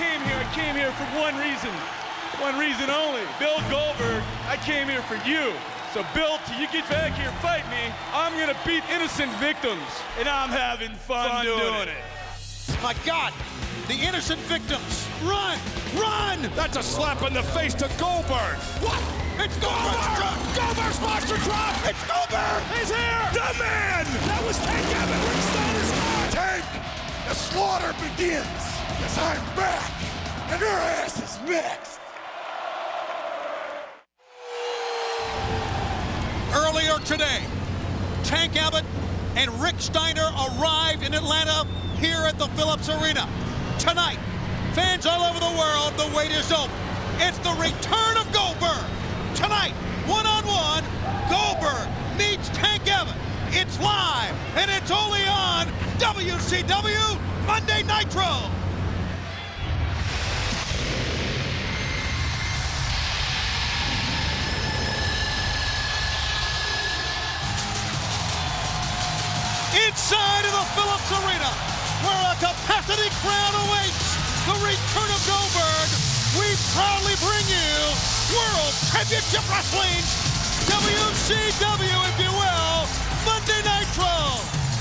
came here for one reason only. Bill Goldberg, I came here for you. So Bill, till you get back here and fight me, I'm gonna beat innocent victims, and I'm having fun doing it. My God, the innocent victims. Run, run! That's a slap in the face to Goldberg. What? It's Goldberg! Goldberg's monster truck! It's Goldberg! He's here! The man! That was Tank Abbott, Ric Steiner's guy! Tank, the slaughter begins, as I'm back, and her ass is next. Earlier today, Tank Abbott and Ric Steiner arrived in Atlanta here at the Phillips Arena. Tonight, fans all over the world, the wait is over. It's the return of Goldberg. Tonight, one-on-one, Goldberg meets Tank Abbott. It's live, and it's only on WCW Monday Nitro. Inside of the Phillips Arena, where a capacity crowd awaits the return of Goldberg, we proudly bring you World Championship Wrestling, WCW, if you will, Monday Nitro.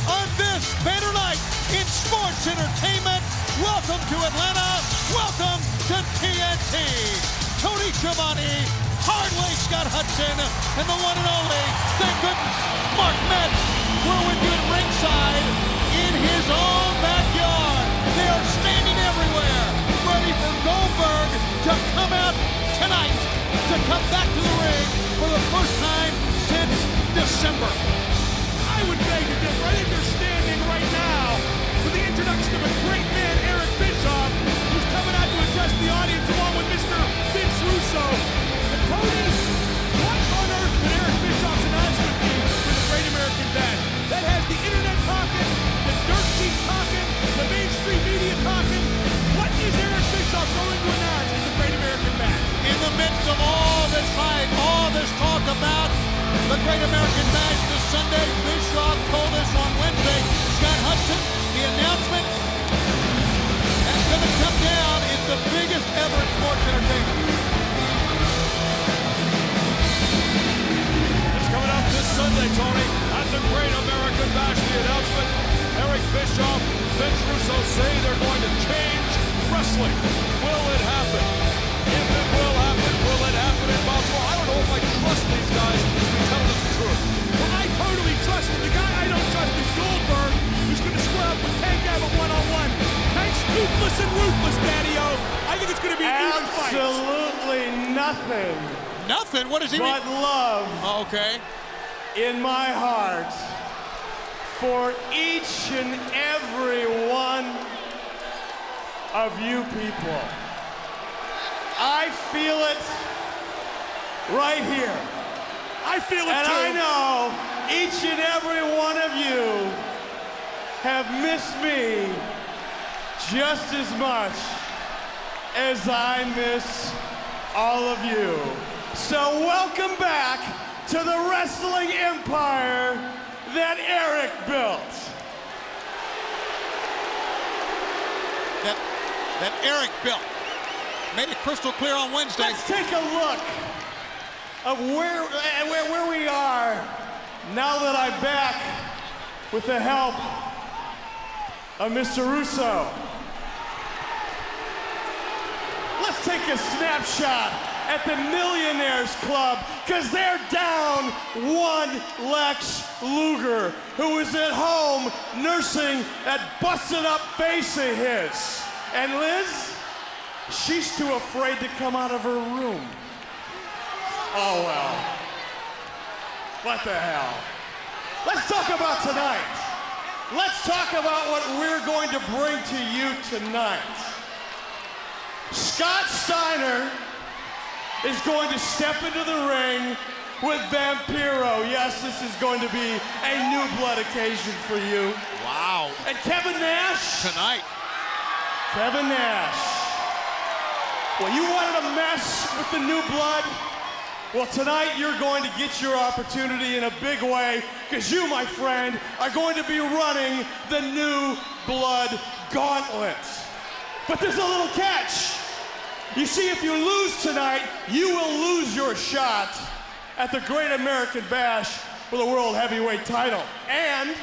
On this banner night in sports entertainment, welcome to Atlanta, welcome to TNT. Tony Schiavone, Hardway Scott Hudson, and the one and only, thank goodness, Mark Madden. We're with you at ringside in his own backyard. They are standing everywhere, ready for Goldberg to come out tonight, to come back to the ring for the first time since December. I would beg to differ. I think they're standing right now for the introduction of a great man, Eric Bischoff, who's coming out to address the audience along with Mr. Vince Russo. And Tony, what on earth could Eric Bischoff's announcement be for the Great American Bash? That has the internet talking, the dirt sheets talking, the mainstream media talking. What is Eric Bischoff going to announce in the Great American Bash? In the midst of all this hype, all this talk about the Great American Bash this Sunday, Bischoff told us on Wednesday, Scott Hudson, the announcement that's going to come down is the biggest ever in sports entertainment. It's coming up this Sunday, Tony, at the Great American Bash. The announcement, Eric Bischoff, Vince Russo say they're going to change wrestling. Will it happen? If it will happen in Buffalo? I don't know if I trust these guys to be telling us the truth. Well, I totally trust him. The guy I don't trust is Goldberg, who's going to square up with Tank Abbott one-on-one. Tank's toothless and ruthless, Daddy-O. I think it's going to be an even fight. Absolutely nothing. Nothing? What does he mean? But love. Oh, okay. In my heart for each and every one of you people. I feel it right here. I feel it and too. I know each and every one of you have missed me just as much as I miss all of you. So welcome back to the wrestling empire that Eric built. That Eric built. Made it crystal clear on Wednesday. Let's take a look of where we are now that I'm back with the help of Mr. Russo. Let's take a snapshot at the Millionaires Club, because they're down one Lex Luger, who is at home nursing that busted up face of his. And Liz, she's too afraid to come out of her room. Oh well, what the hell? Let's talk about tonight. Let's talk about what we're going to bring to you tonight. Scott Steiner is going to step into the ring with Vampiro. Yes, this is going to be a new blood occasion for you. Wow. And Kevin Nash. Tonight. Kevin Nash. Well, you wanted to mess with the new blood? Well, tonight you're going to get your opportunity in a big way, because you, my friend, are going to be running the new blood gauntlet. But there's a little catch. You see, if you lose tonight, you will lose your shot at the Great American Bash for the World Heavyweight title. And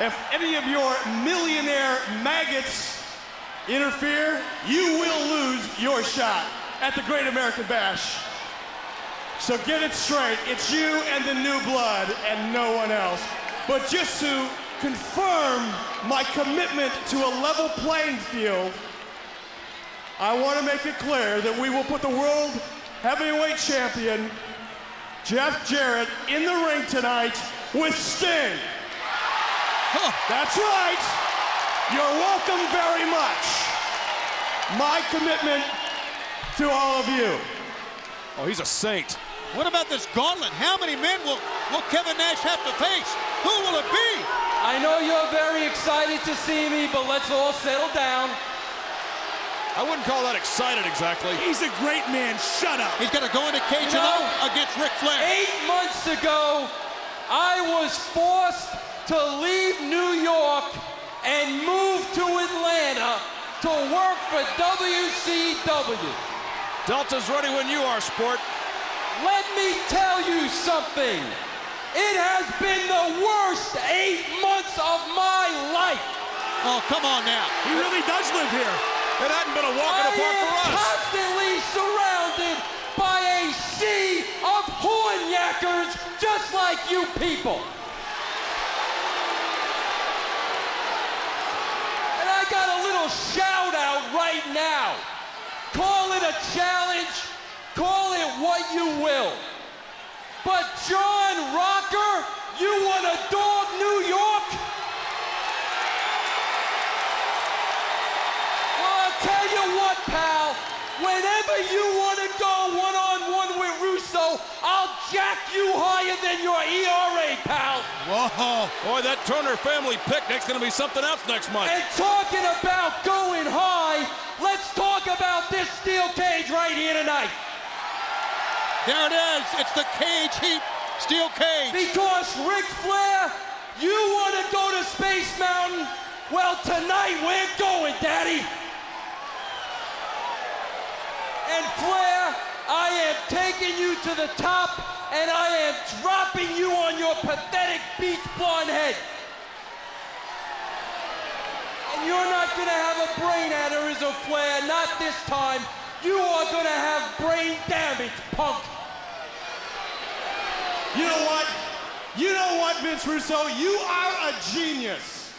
if any of your millionaire maggots interfere, you will lose your shot at the Great American Bash. So get it straight, it's you and the new blood and no one else. But just to confirm my commitment to a level playing field, I want to make it clear that we will put the World Heavyweight Champion, Jeff Jarrett, in the ring tonight with Sting. That's right. You're welcome very much. My commitment to all of you. Oh, he's a saint. What about this gauntlet? How many men will Kevin Nash have to face? Who will it be? I know you're very excited to see me, but let's all settle down. I wouldn't call that excited exactly. He's a great man. Shut up. He's going to go into cage tonight against Ric Flair. 8 months ago, I was forced to leave New York and move to Atlanta to work for WCW. Delta's ready when you are, sport. Let me tell you something. It has been the worst 8 months of my life. Oh, come on now. He really does live here. It hadn't been a walk in the park for I am us. constantly surrounded by a sea of horn-yackers just like you people. And I got a little shout out right now. Call it a challenge, call it what you will. But John Rocker, you want to dog New York? Well, I'll tell you what, pal. Whenever you want to go one-on-one with Russo, I'll jack you higher than your ERA, pal. Whoa. Boy, that Turner family picnic's gonna be something else next month. And talking about going high, let's talk about this steel cage right here tonight. There it is. It's the cage heat steel cage. Because Ric Flair, you want to go to Space Mountain? Well, tonight we're going, Daddy. And Flair, I am taking you to the top, and I am dropping you on your pathetic beach blonde head. And you're not going to have a brain aneurysm, Flair, not this time. You are going to have brain damage, punk. You know what? You know what, Vince Russo? You are a genius.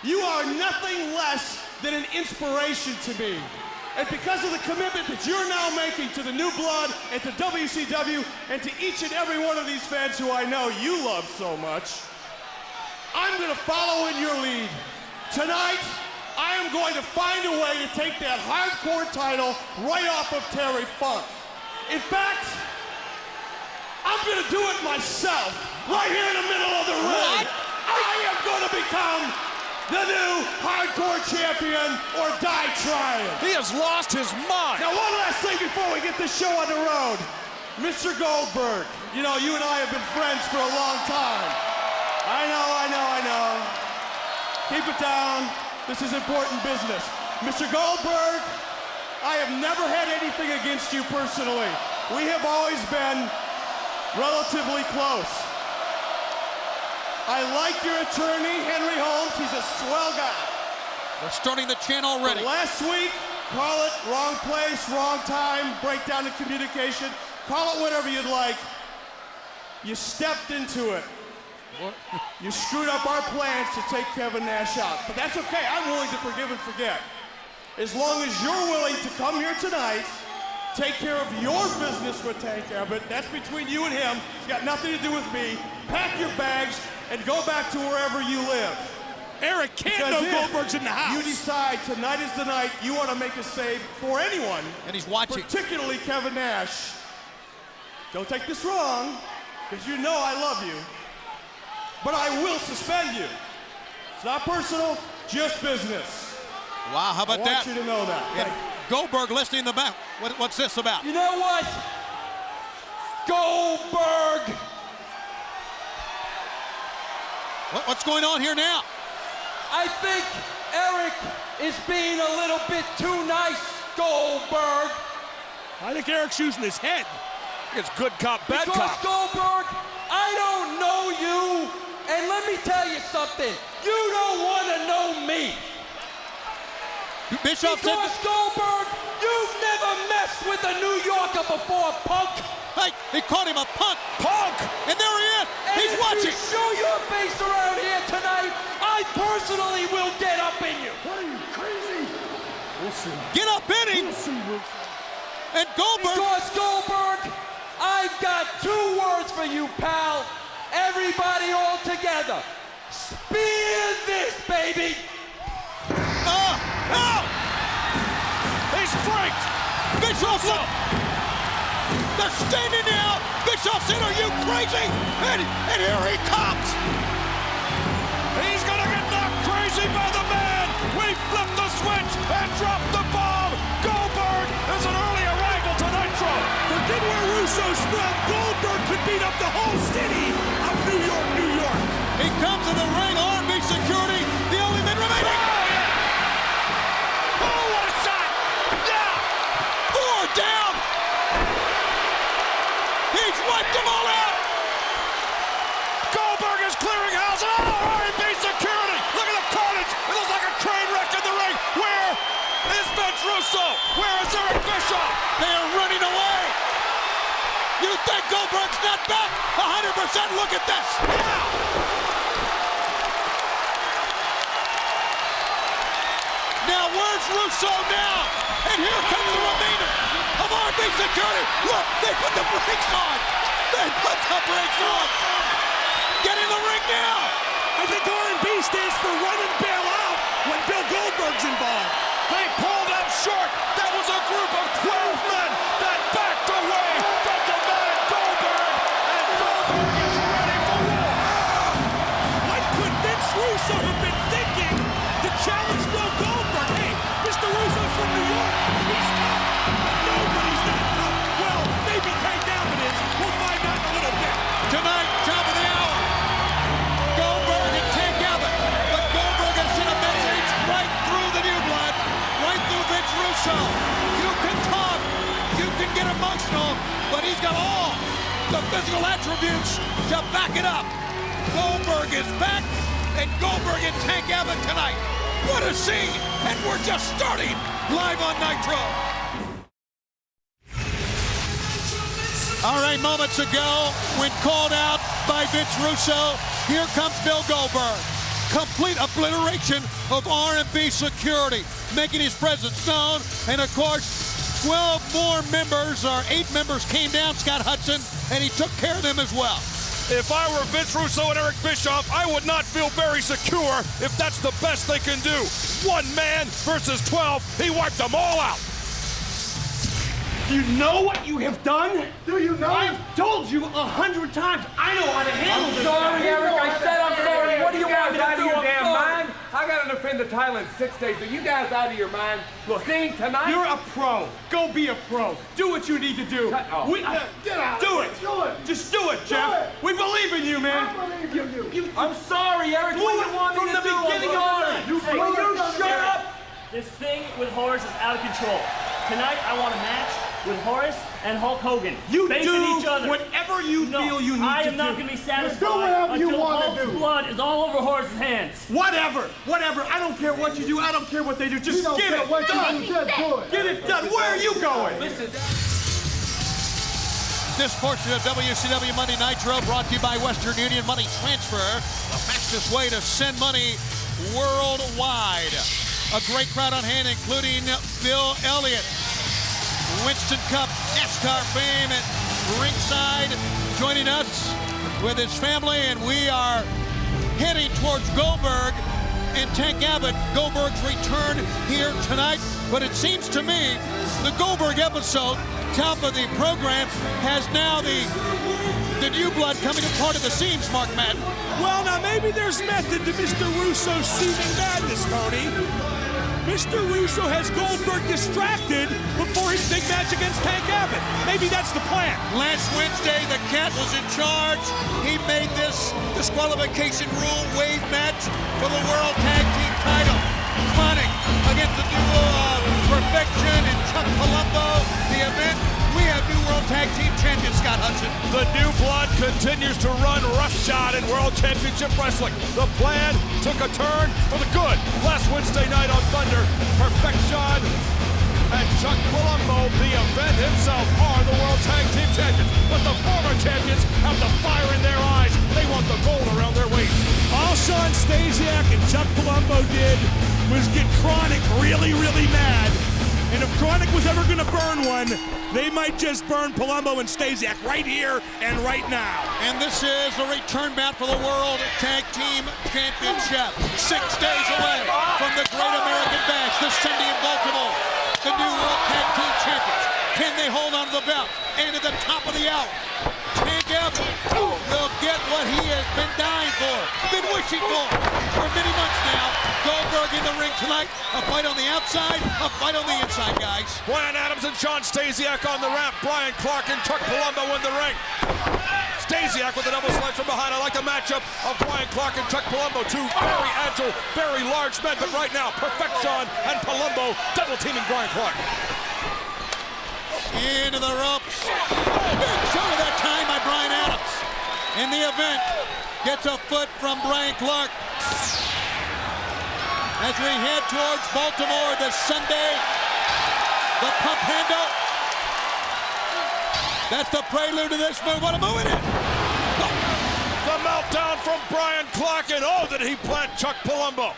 You are nothing less than an inspiration to me. And because of the commitment that you're now making to the new blood and to WCW and to each and every one of these fans who I know you love so much, I'm going to follow in your lead. Tonight, I am going to find a way to take that hardcore title right off of Terry Funk. In fact, I'm going to do it myself, right here in the middle of the ring. I am going to become the new hardcore champion or die trying. He has lost his mind. Now, one last thing before we get this show on the road. Mr. Goldberg, you know, you and I have been friends for a long time. I know. Keep it down. This is important business. Mr. Goldberg, I have never had anything against you personally. We have always been relatively close. I like your attorney, Henry Holmes. He's a swell guy. We're starting the chant already. But last week, call it wrong place, wrong time, breakdown in communication. Call it whatever you'd like. You stepped into it. What? You screwed up our plans to take Kevin Nash out. But that's okay. I'm willing to forgive and forget. As long as you're willing to come here tonight, take care of your business with Tank Abbott. That's between you and him. It's got nothing to do with me. Pack your bags and go back to wherever you live. Eric can't know Goldberg's in the house. You decide tonight is the night you want to make a save for anyone, And he's watching. particularly Kevin Nash. Don't take this wrong, because you know I love you, but I will suspend you. It's not personal, just business. Wow, how about I that? want you to know that. And Goldberg listening in the back. What's this about? You know what? Goldberg! What's going on here now? I think Eric is being a little bit too nice, Goldberg. I think Eric's using his head. It's good cop, bad Because cop. Goldberg, I don't know you, and let me tell you something. You don't want to know me. Bischoff said, Because Goldberg, you've never messed with a New Yorker before, punk. hey, he called him a punk. Punk! And there he is. And He's if watching. you show your face around here tonight, I personally will get up in you. What are you, crazy? We'll see. Get up in him. We'll see, Russo. And Goldberg. Because Goldberg, I've got 2 words for you, pal. Everybody all together. Spear this, baby. Oh! He's freaked! Bischoff, look! They're standing now! Bischoff said, are you crazy? And here he comes! He's gonna get knocked crazy by the man! We flipped the switch and dropped the bomb! Goldberg is an early arrival to Nitro! Forget where Russo's from. Goldberg could beat up the whole city of New York, New York. He comes in the ring, R&B security, the only man remaining! Oh, what a shot! Yeah! 4 down! He's wiped them all out! Goldberg is clearing house! Oh, R&B security! Look at the carnage! It looks like a train wreck in the ring! Where is Vince Russo? Where is Eric Bischoff? They are running away! You think Goldberg's not back? 100%, look at this! Now where's Russo now? And here comes the remainder of R&B security. Look, they put the brakes on. They put the brakes on. Get in the ring now. I think R&B stands for run and bail out when Bill Goldberg's involved. They pulled up short. That was a group of 12 men that backed away from the man Goldberg. And Goldberg is ready for war. What could Vince Russo have been thinking to challenge Bill Goldberg? Hey, Mr. Russo's from New York. He's tough. Nobody's that tough. Well, maybe Tank Abbott is. We'll find out in a little bit. Tonight, top of the hour, Goldberg and Tank Abbott. But Goldberg has sent a message right through the new blood, right through Vince Russo. You can talk, you can get emotional, but he's got all the physical attributes to back it up. Goldberg is back, and Goldberg and Tank Abbott tonight. What a scene, and we're just starting live on Nitro. All right, moments ago, when called out by Vince Russo, here comes Bill Goldberg. Complete obliteration of R&B security, making his presence known. And of course, 12 more members, or 8 members came down, Scott Hudson, and he took care of them as well. If I were Vince Russo and Eric Bischoff, I would not feel very secure if that's the best they can do. 1 man versus 12, he wiped them all out. Do you know what you have done? Do you know? I've told you 100 times. I know how to handle this. Sorry, Eric. I said I'm sorry. What do you want me to do? I'm Damn sorry. mind. I gotta defend the title in 6 days. Are you guys out of your mind? Look, see, tonight. You're a pro. Go be a pro. Do what you need to do. Get out. Do it. Do it. Just do it, Jeff. We believe in you, man. I believe you. I'm sorry, Eric. Do What do it you want from me the to do? beginning I'm of sorry. the night. Will you shut up? This thing with Horace is out of control. Tonight, I want a match with Horace and Hulk Hogan. You facing do each other. whatever you feel you need I to am not do. going to be satisfied whatever you until wanna Hulk's do. blood is all over Horace's hands. Whatever. I don't care what you do. I don't care what they do. Just get it done. Get it done. Where are you going? This portion of WCW Monday Nitro brought to you by Western Union Money Transfer, the fastest way to send money worldwide. A great crowd on hand, including Bill Elliott, Winston Cup, NASCAR fame at ringside, joining us with his family, and we are heading towards Goldberg and Tank Abbott. Goldberg's return here tonight, but it seems to me the Goldberg episode, top of the program, has now the new blood coming apart at the seams, Mark Madden. Well, now maybe there's method to Mr. Russo's seeming madness, Tony. Mr. Russo has Goldberg distracted before his big match against Tank Abbott. Maybe that's the plan. Last Wednesday, the Cat was in charge. He made this disqualification rule waive match for the World Tag Team title. Chronic against the duo of Perfection and Chuck Palumbo. The event, we have new World Tag Team Champions, Scott Hudson. The new blood continues to run roughshod in World Championship Wrestling. The plan took a turn for the good last Wednesday night on Thunder. Perfection and Chuck Palumbo, the event himself, are the World Tag Team Champions. But the former champions have the fire in their eyes. They want the gold around their waist. All Shawn Stasiak and Chuck Palumbo did was get Chronic really, really mad. And if Chronic was ever going to burn one, they might just burn Palumbo and Stasiak right here and right now. And this is the return match for the World Tag Team Championship. 6 days away from the Great American Bash this Sunday in Baltimore. The new World Tag Team Champions. Can they hold on to the belt? And at the top of the hour, Tank Abbott will get what he has been dying for, been wishing for many months now. Goldberg in the ring tonight. A fight on the outside, a fight on the inside, guys. Bryan Adams and Shawn Stasiak on the ramp. Brian Clark and Chuck Palumbo in the ring. Stasiak with a double sledge from behind. I like the matchup of Brian Clark and Chuck Palumbo. Two very agile, very large men. But right now, Perfection and Palumbo double teaming Brian Clark. Into the ropes. Big shot of that time by Bryan Adams. In the event, gets a foot from Brian Clark. As we head towards Baltimore this Sunday, the pump handle. That's the prelude to this move. What a move it is. The meltdown from Brian Clark, and oh, did he plant Chuck Palumbo.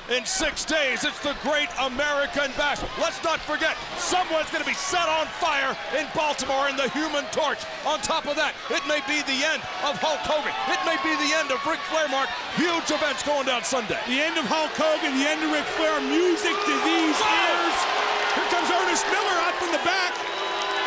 In 6 days, it's the Great American Bash. Let's not forget, someone's going to be set on fire in Baltimore in the Human Torch. On top of that, it may be the end of Hulk Hogan. It may be the end of Ric Flair, Mark. Huge events going down Sunday. The end of Hulk Hogan, the end of Ric Flair, music to these ears. Here comes Ernest Miller out from the back.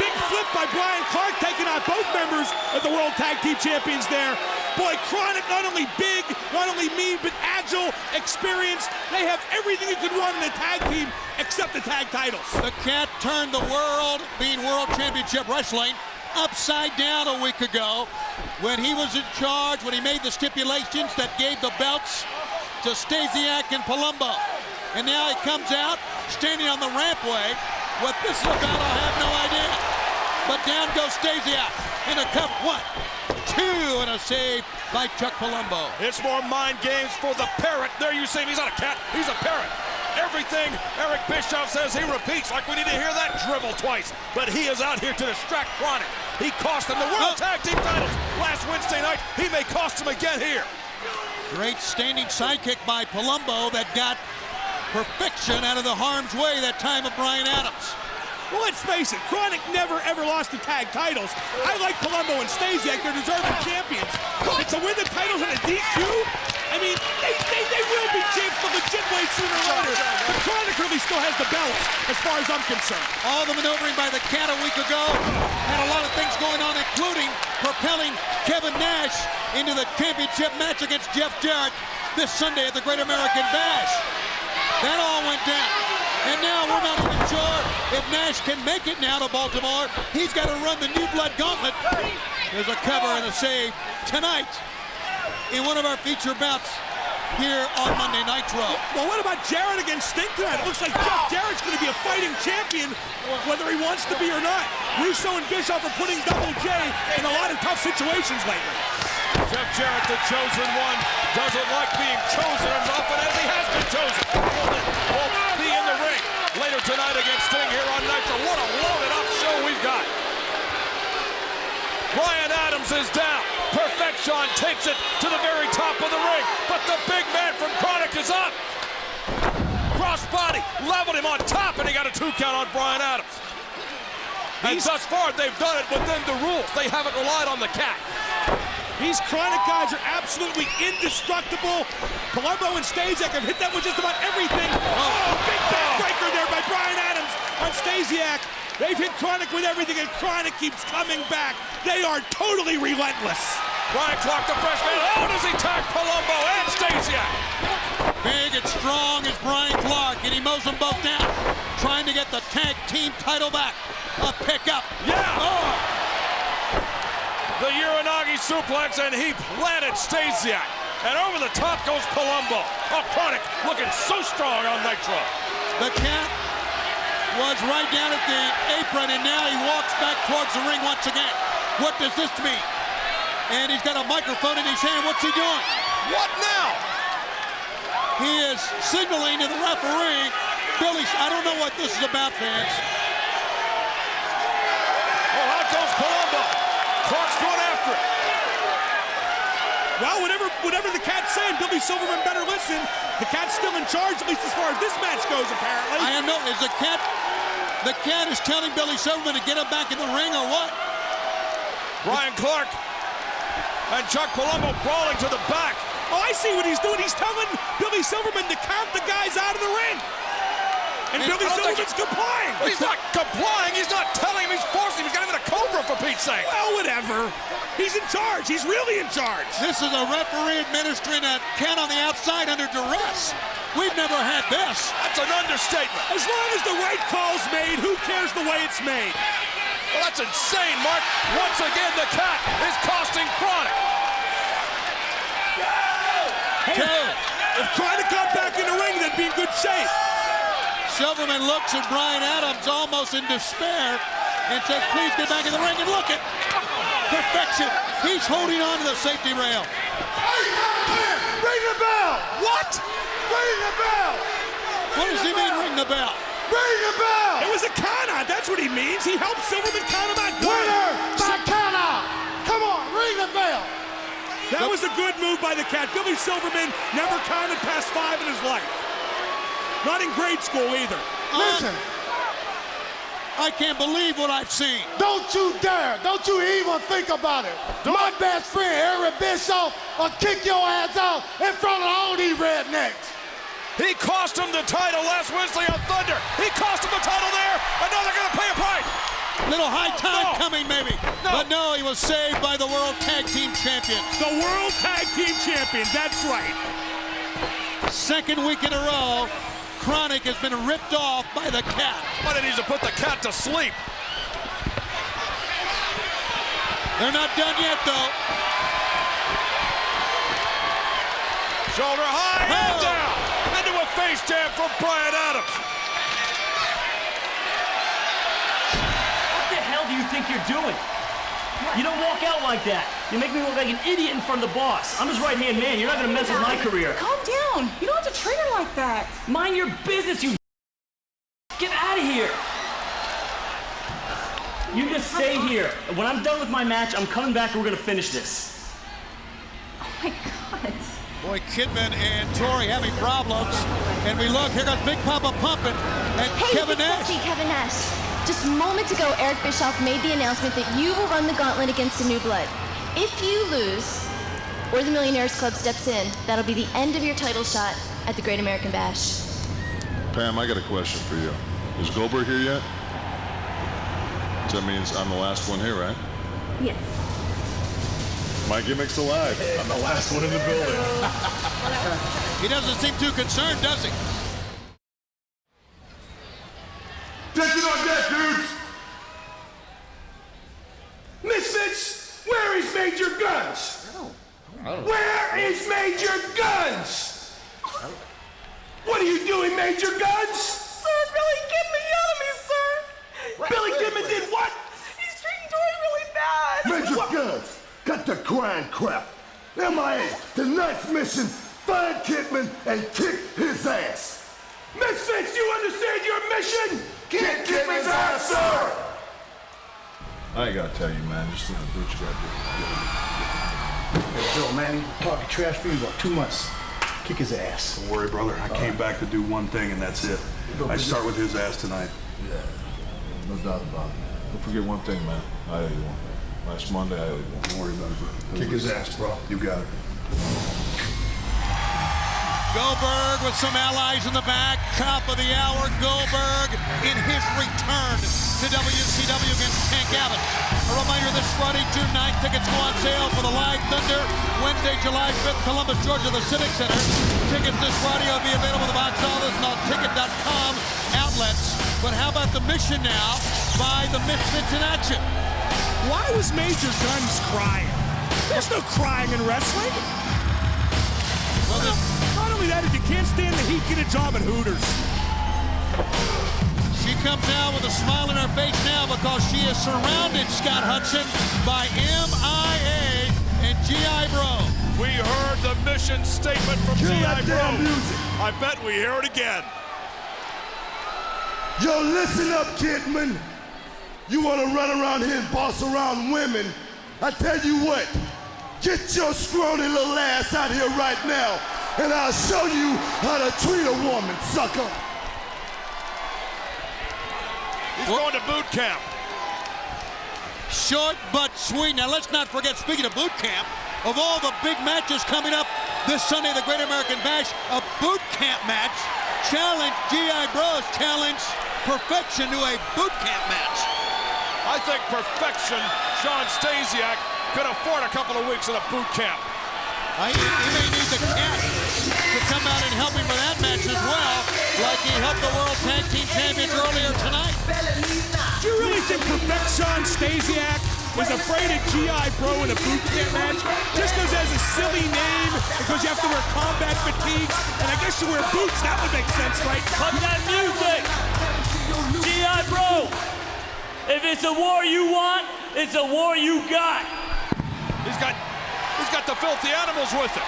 Big flip by Brian Clark, taking out both members of the World Tag Team Champions there. Boy, Chronic, not only big, not only mean, but agile, experienced. They have everything you could want in a tag team except the tag titles. The Cat turned the world, being World Championship Wrestling, upside down a week ago when he was in charge, when he made the stipulations that gave the belts to Stasiak and Palumbo. And now he comes out, standing on the rampway. What this is about, I have no idea. But down goes Stasiak in a cup. 1, 2, and a save by Chuck Palumbo. It's more mind games for the parrot. There you see him. He's not a cat. He's a parrot. Everything Eric Bischoff says, he repeats. Like we need to hear that drivel twice. But he is out here to distract Chronic. He cost him the World Tag Team titles last Wednesday night. He may cost him again here. Great standing sidekick by Palumbo that got Perfection out of the harm's way that time of Bryan Adams. Well, let's face it, Chronic never ever lost the tag titles. I like Palumbo and Stasiak, they're deserving champions. But to win the titles in a DQ, I mean, they will be champs the legit way sooner or later. But Chronic really still has the belts, as far as I'm concerned. All the maneuvering by the Cat a week ago had a lot of things going on, including propelling Kevin Nash into the championship match against Jeff Jarrett this Sunday at the Great American Bash. That all went down. And now we're not even sure if Nash can make it now to Baltimore. He's got to run the new blood gauntlet. There's a cover and a save tonight in one of our feature bouts here on Monday Nitro. Well, what about Jarrett against Sting tonight? It looks like Jeff Jarrett's going to be a fighting champion, whether he wants to be or not. Russo and Bischoff are putting Double J in a lot of tough situations lately. Jeff Jarrett, the chosen one, doesn't like being chosen as often as he has been chosen. Will be in the ring later tonight against Sting here on Nitro. What a loaded up show we've got. Bryan Adams is down. Perfection takes it to the very top of the ring. But the big man from Chronic is up. Crossbody, leveled him on top, and he got a 2 count on Bryan Adams. And thus far, they've done it within the rules. They haven't relied on the Cat. These Chronic guys are absolutely indestructible. Palumbo and Stasiak have hit them with just about everything. Oh, big backbreaker there by Bryan Adams on Stasiak. They've hit Chronic with everything, and Chronic keeps coming back. They are totally relentless. Brian Clark, the freshman. Oh, does he tag Palumbo and Stasiak? Big and strong is Brian Clark, and he mows them both down, trying to get the tag team title back. A pickup. Yeah. Oh. The Uranagi suplex, and he planted Stasiak. And over the top goes Palumbo. Oh, Chronic looking so strong on Nitro. The Cat was right down at the apron, and now he walks back towards the ring once again. What does this mean? And he's got a microphone in his hand. What's he doing? What now? He is signaling to the referee. Billy, I don't know what this is about, fans. Oh, out goes Palumbo. Clark's going after it. Well, whatever the Cat's saying, Billy Silverman better listen. The Cat's still in charge, at least as far as this match goes, apparently. I know. Is the Cat is telling Billy Silverman to get him back in the ring or what? Brian Clark and Chuck Palumbo brawling to the back. Oh, I see what he's doing. He's telling Billy Silverman to count the guys out of the ring. And Billy Silverman's complying. He's not complying. He's not telling him. He's forcing him. He's got him in a cobra, for Pete's sake. Well, whatever. He's in charge. He's really in charge. This is a referee administering a count on the outside under duress. We've never had this. That's an understatement. As long as the right call's made, who cares the way it's made? Well, that's insane, Mark. Once again, the Cat is costing Chronic. Hey, if Chronic got back in the ring, they'd be in good shape. Silverman looks at Brian Adams almost in despair and says, please get back in the ring, and look at perfection. He's holding on to the safety rail. Ring the bell! What? Ring the bell! What does he mean, ring the bell? Ring the bell! It was a count out. That's what he means. He helped Silverman count him out. Winner by count out! Come on, ring the bell! That was a good move by the Cat. Billy Silverman never counted past 5 in his life. Not in grade school either. Listen, I can't believe what I've seen. don't you dare, don't you even think about it. My best friend, Eric Bischoff, will kick your ass out in front of all these rednecks. He cost him the title last Wednesday on Thunder. He cost him the title there, and now they're going to pay a price. Little high time coming, maybe. No. But no, he was saved by the World Tag Team Champions. The World Tag Team Champions, that's right. Second week in a row, Chronic has been ripped off by the Cat. But it needs to put the Cat to sleep. They're not done yet, though. Shoulder high and Oh. down. Into a face jam from Brian Adams. What the hell do you think you're doing? You don't walk out like that. You make me look like an idiot in front of the boss. I'm his right-hand man. You're not gonna mess with my career. Calm down. You don't have to treat her like that. Mind your business, you. Get out of here. You just stay here. When I'm done with my match, I'm coming back and we're gonna finish this. Oh my God. Boy, Kidman and Tori having problems. And we look, here goes Big Papa pumping. And Hey, Kevin Big Nash. Sexy Kevin Nash. Just moments ago, Eric Bischoff made the announcement that you will run the gauntlet against the New Blood. If you lose, or the Millionaires Club steps in, that'll be the end of your title shot at the Great American Bash. Pam, I got a question for you. Is Goldberg here yet? That means I'm the last one here, right? Yes. My gimmick's alive. I'm the last one in the building. He doesn't seem too concerned, does he? Attention on deck, dudes! Misfits, where is Major Guns? Where is Major Guns? What are you doing, Major Guns? Sir, Billy Kidman yelled at me, sir. Billy Kidman did what? He's treating Tori really bad. Major Guns, cut the grind crap. MIA, tonight's mission, find Kidman and kick his ass. Misfits, you understand your mission? Kick Kidman's ass, sir! I ain't gotta tell you, man. Just do what you gotta do. Hey, Bill, man, he talking trash for you about 2 months. Kick his ass. Don't worry, brother. I came back to do one thing, and that's it. I start with his ass tonight. Yeah, no doubt about it. Don't forget one thing, man. I owe you one. Last Monday, I owe you one. Don't worry about it, bro. Kick his ass, bro. You got it. Goldberg with some allies in the back. Top of the hour, Goldberg in his return to WCW against Tank Abbott. A reminder this Friday, June 9th, tickets go on sale for the Live Thunder. Wednesday, July 5th, Columbus, Georgia, the Civic Center. Tickets this Friday will be available at the box office and on ticket.com outlets. But how about the mission now by the Misfits in action? Why was Major Guns crying? There's no crying in wrestling. Not only that, if you can't stand the heat, get a job at Hooters. She comes out with a smile on her face now because she is surrounded, Scott Hudson, by MIA and G.I. Bro. We heard the mission statement from G.I. Bro. Music. I bet we hear it again. Yo, listen up, Kidman. You want to run around here and boss around women? I tell you what, get your scrawny little ass out here right now, and I'll show you how to treat a woman, sucker. He's going to boot camp. Short but sweet. Now let's not forget, speaking of boot camp, of all the big matches coming up this Sunday, the Great American Bash, a boot camp match. Challenge G.I. Bros challenge Perfection to a boot camp match. I think Perfection, Sean Stasiak, could afford a couple of weeks in a boot camp. He may need the cash to come out and help him for that match as well, like he helped the World Tag Team Champions earlier tonight. Do you really think Perfection Stasiak was afraid of G.I. Bro in a boot camp match just because it has a silly name, because you have to wear combat fatigues, and I guess you wear boots? That would make sense, right? Cut that music! G.I. Bro! If it's a war you want, it's a war you got. He's got the filthy animals with him.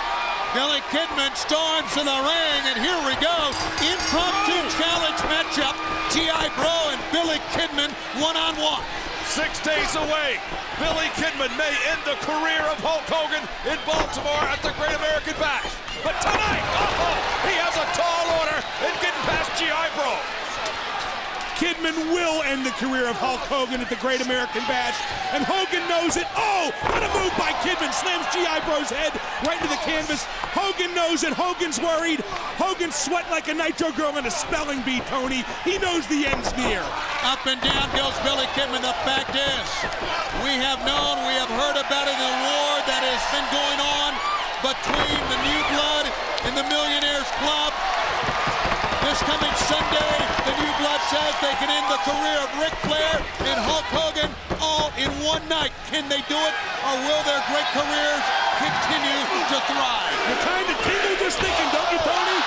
Billy Kidman storms in the ring, and here we go. Impromptu challenge matchup. G.I. Bro and Billy Kidman one-on-one. 6 days away, Billy Kidman may end the career of Hulk Hogan in Baltimore at the Great American Bash. But tonight, he has a tall order in getting past G.I. Bro. Kidman will end the career of Hulk Hogan at the Great American Bash, and Hogan knows it. Oh, what a move by Kidman. Slams G.I. Bro's head right into the canvas. Hogan knows it. Hogan's worried. Hogan's sweating like a Nitro girl in a spelling bee, Tony. He knows the end's near. Up and down goes Billy Kidman. The fact is, we have heard about it in the war that has been going on between the New Blood and the Millionaires Club. This coming Sunday, the New Blood says they can end the career of Ric Flair and Hulk Hogan all in one night. Can they do it, or will their great careers continue to thrive? You kind of tingle just thinking, don't you, Tony?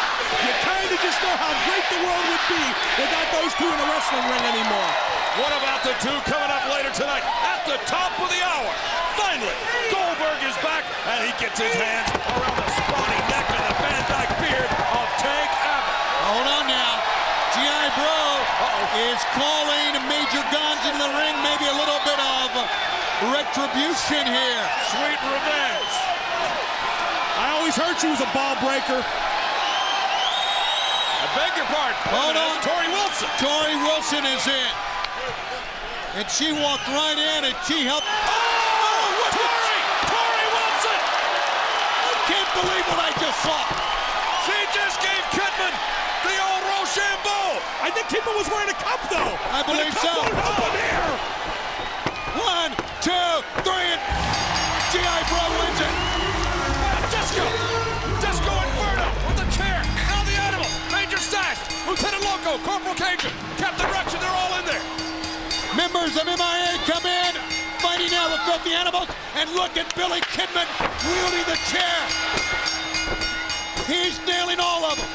You kind of just know how great the world would be without those two in the wrestling ring anymore. What about the two coming up later tonight at the top of the hour? Finally, Goldberg is back, and he gets his hands around the scrawny neck and the Van Dyke beard of Tank Abbott. Hold on now. G.I. Bro is calling Major Guns into the ring. Maybe a little bit of retribution here. Sweet revenge. I always heard she was a ball breaker. I beg your pardon. Hold on. Tori Wilson. Tori Wilson is in. And she walked right in and she helped. Tori Wilson! I can't believe what I just saw. She just gave Kidman the old Rochambeau. I think Kidman was wearing a cup, though. I believe so. One, two, three, and G.I. Bro wins it. Disco Inferno with the chair. Now the animal. Major Stash. Lieutenant Loco. Corporal Cajun. Captain Ruction. They're all in there. Members of MIA come in. Fighting now with Filthy Animals. And look at Billy Kidman wielding the chair. He's nailing all of them.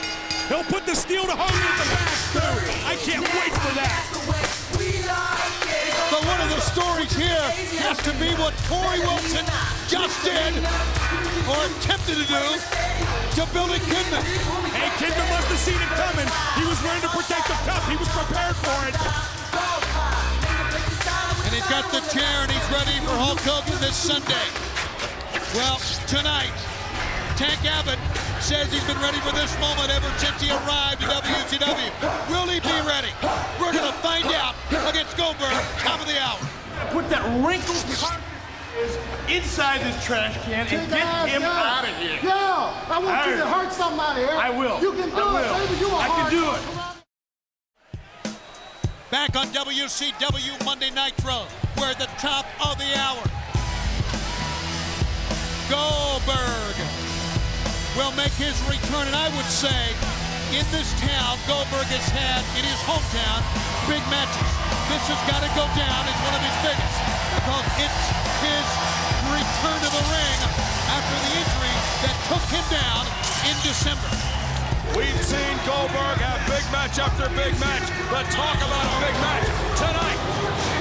He'll put the steel to Hogan at the back, too. I can't wait for that. But one of the stories here has to be what Tori Wilson just did, or attempted to do, to Billy Kidman. Hey, Kidman must have seen it coming. He was wearing the protective cup. He was prepared for it. And he's got the chair, and he's ready for Hulk Hogan this Sunday. Well, tonight, Tank Abbott says he's been ready for this moment ever since he arrived at WCW. Will he be ready? We're going to find out against Goldberg, top of the hour. Put that wrinkled carcass inside this trash can and get him out of here. Yo, I want you to hurt somebody. I will. You can do it, baby. You are I can do it. Back on WCW Monday Nitro, we're at the top of the hour. Goldberg will make his return, and I would say, in this town, Goldberg has had, in his hometown, big matches. This has got to go down as one of his biggest, because it's his return to the ring after the injury that took him down in December. We've seen Goldberg have big match after big match, but talk about a big match tonight.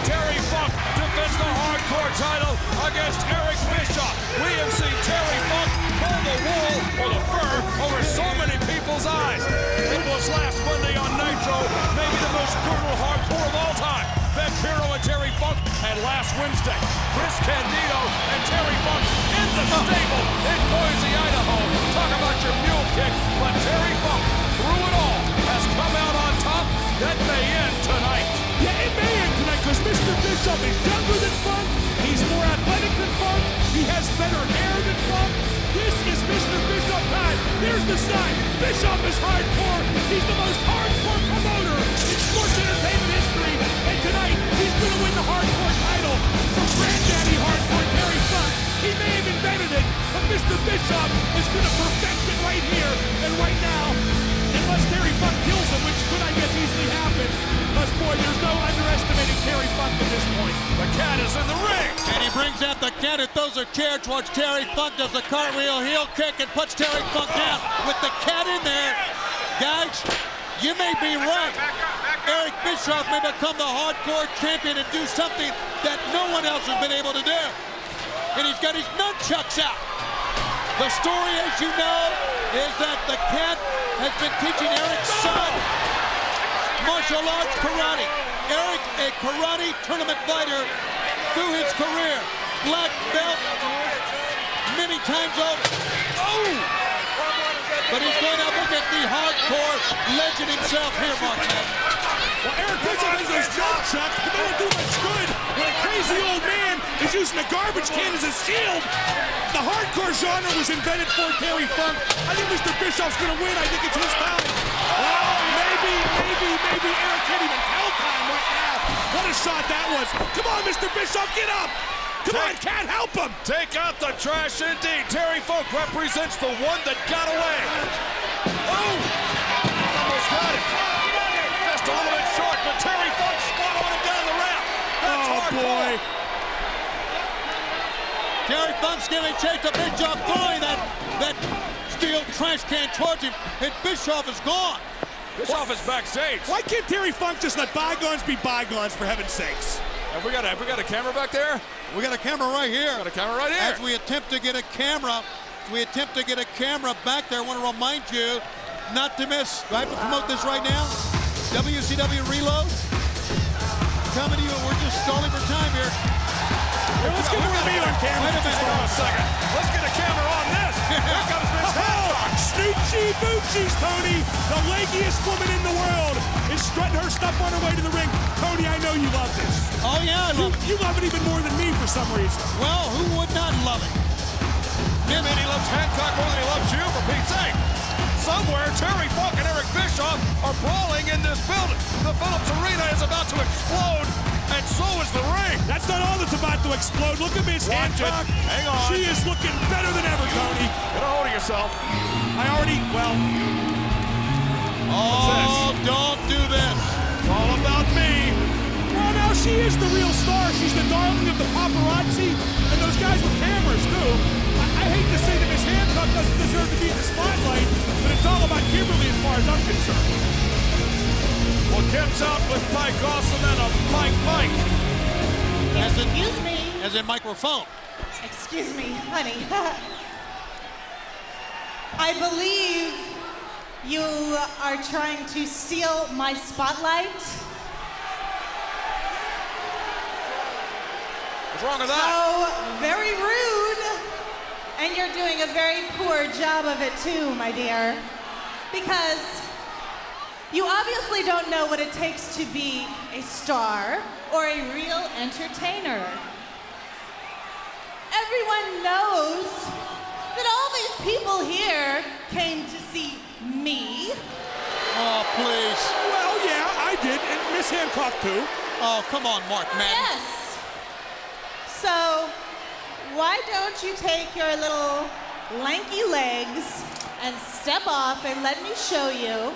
Terry Funk defends the hardcore title against Eric Bischoff. We have seen Terry Funk pull the wool or the fur over so many people's eyes. It was last Monday on Nitro, maybe the most brutal hardcore of all time. Vampiro and Terry Funk, and last Wednesday, Chris Candido and Terry Funk in the stable in Boise, Idaho. Talk about your mule kick, but Terry Funk, through it all, has come out on top. That may end tonight. Yeah, it may end tonight because Mr. Bischoff is younger than Funk. He's more athletic than Funk. He has better hair than Funk. This is Mr. Bischoff time. There's the sign. Bischoff is hardcore. He's the most hardcore promoter in sports entertainment history. And tonight, he's going to win the hardcore title from Granddaddy Hardcore Terry Funk. He may have invented it, but Mr. Bischoff is going to perfect it right here and right now. Unless Terry Funk kills him, which could, I guess, easily happen. Because, boy, there's no underestimating Terry Funk at this point. The cat is in the ring. And he brings out the cat who throws a chair towards Terry Funk, does a cartwheel heel kick, and puts Terry Funk down with the cat in there. Guys, you may be right. Eric Bischoff may become the hardcore champion and do something that no one else has been able to do. And he's got his nunchucks out. The story, as you know, is that the cat has been teaching Eric's son martial arts karate. Eric, a karate tournament fighter through his career. Black belt many times over. Oh! But he's going up against the hardcore legend himself here, Mark. Well, Eric Bischoff has those nunchucks, but they don't do much good when a crazy old man is using a garbage can as a shield. The hardcore genre was invented for Terry Funk. I think Mr. Bischoff's going to win. I think it's his time. Oh, maybe Eric can't even tell time right now. What a shot that was. Come on, Mr. Bischoff, get up. Come on, Cat, help him. Take out the trash indeed. Terry Funk represents the one that got away. Oh! Almost got it. Just a little bit short, but Terry Funk swallowing him down the ramp. That's hardcore. Boy. Terry Funk's giving chase to Bischoff, throwing that steel trash can towards him, and Bischoff is gone. Bischoff is backstage. Why can't Terry Funk just let bygones be bygones, for heaven's sakes? Have we got a camera back there? We got a camera right here. Got a camera right here. As we attempt to get a camera back there, I want to remind you not to miss. Do I have to promote this right now? WCW Reload. Coming to you, and we're just stalling for time here. Well, let's get more meat on camera. Wait a minute, hold on a second. Let's get a camera on this. Here comes Vince Russo. Snoochie Boochies, Tony. The leggiest woman in the world is strutting her stuff on her way to the ring. Tony, I know you love this. Oh, yeah, I love it. You love it even more than me for some reason. Well, who would not love it? I mean, he loves Hancock more than he loves you, for Pete's sake. Somewhere, Terry Funk and Eric Bischoff are brawling in this building. The Phillips Arena is about to explode, and so is the ring. That's not all that's about to explode. Look at Miss Hancock. Hang on. She is looking better than ever, Tony. Get a hold of yourself. Oh, don't do this. It's all about me. Well, now she is the real star. She's the darling of the paparazzi and those guys with cameras, too. I hate to say that Miss Hancock doesn't deserve to be in the spotlight, but it's all about Kimberly as far as I'm concerned. Well, Kim's out with Mike Awesome and a Mike. Excuse me. As in microphone. Excuse me, honey. I believe you are trying to steal my spotlight. What's wrong with that? Oh, very rude. And you're doing a very poor job of it too, my dear. Because you obviously don't know what it takes to be a star or a real entertainer. Everyone knows that all these people here came to see me. Oh, please. Well, yeah, I did, and Miss Hancock too. Oh, come on, Mark Madden. Yes. So, why don't you take your little lanky legs and step off and let me show you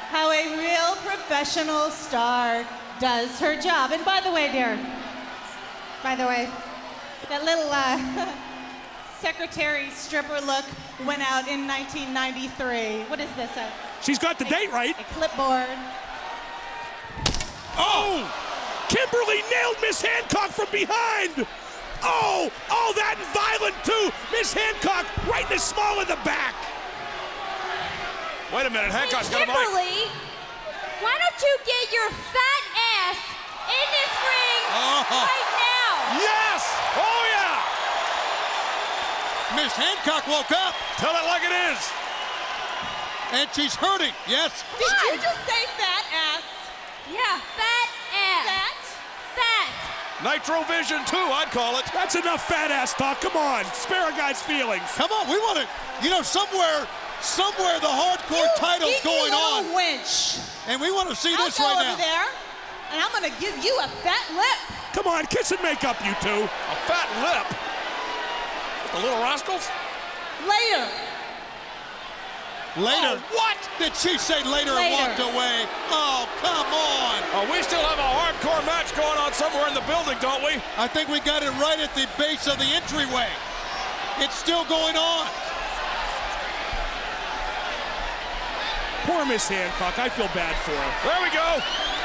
how a real professional star does her job. And by the way, dear, that little secretary stripper look went out in 1993. What is this? She's got the date right. A clipboard. Oh! Kimberly nailed Miss Hancock from behind. Oh, that and violent too. Miss Hancock right in the small of the back. Wait a minute, Hancock's got a mic. Kimberly, why don't you get your fat ass in this ring right now? Yes! Oh, yeah! Miss Hancock woke up. Tell it like it is. And she's hurting, yes. Did you just say fat ass? Yeah, fat ass. Fat? Fat. Nitro Vision 2, I'd call it. That's enough fat ass talk. Come on, spare a guy's feelings. Come on, we want to, somewhere the hardcore title's going on. Winch. And we want to see this I'll go right over now. there, and I'm going to give you a fat lip. Come on, kiss and make up, you two. A fat lip? The Little Rascals? Later. Later? Oh, what? Did she say later and walked away? Oh, come on. Oh, we still have a hardcore match going on somewhere in the building, don't we? I think we got it right at the base of the entryway. It's still going on. Poor Miss Hancock, I feel bad for her. There we go.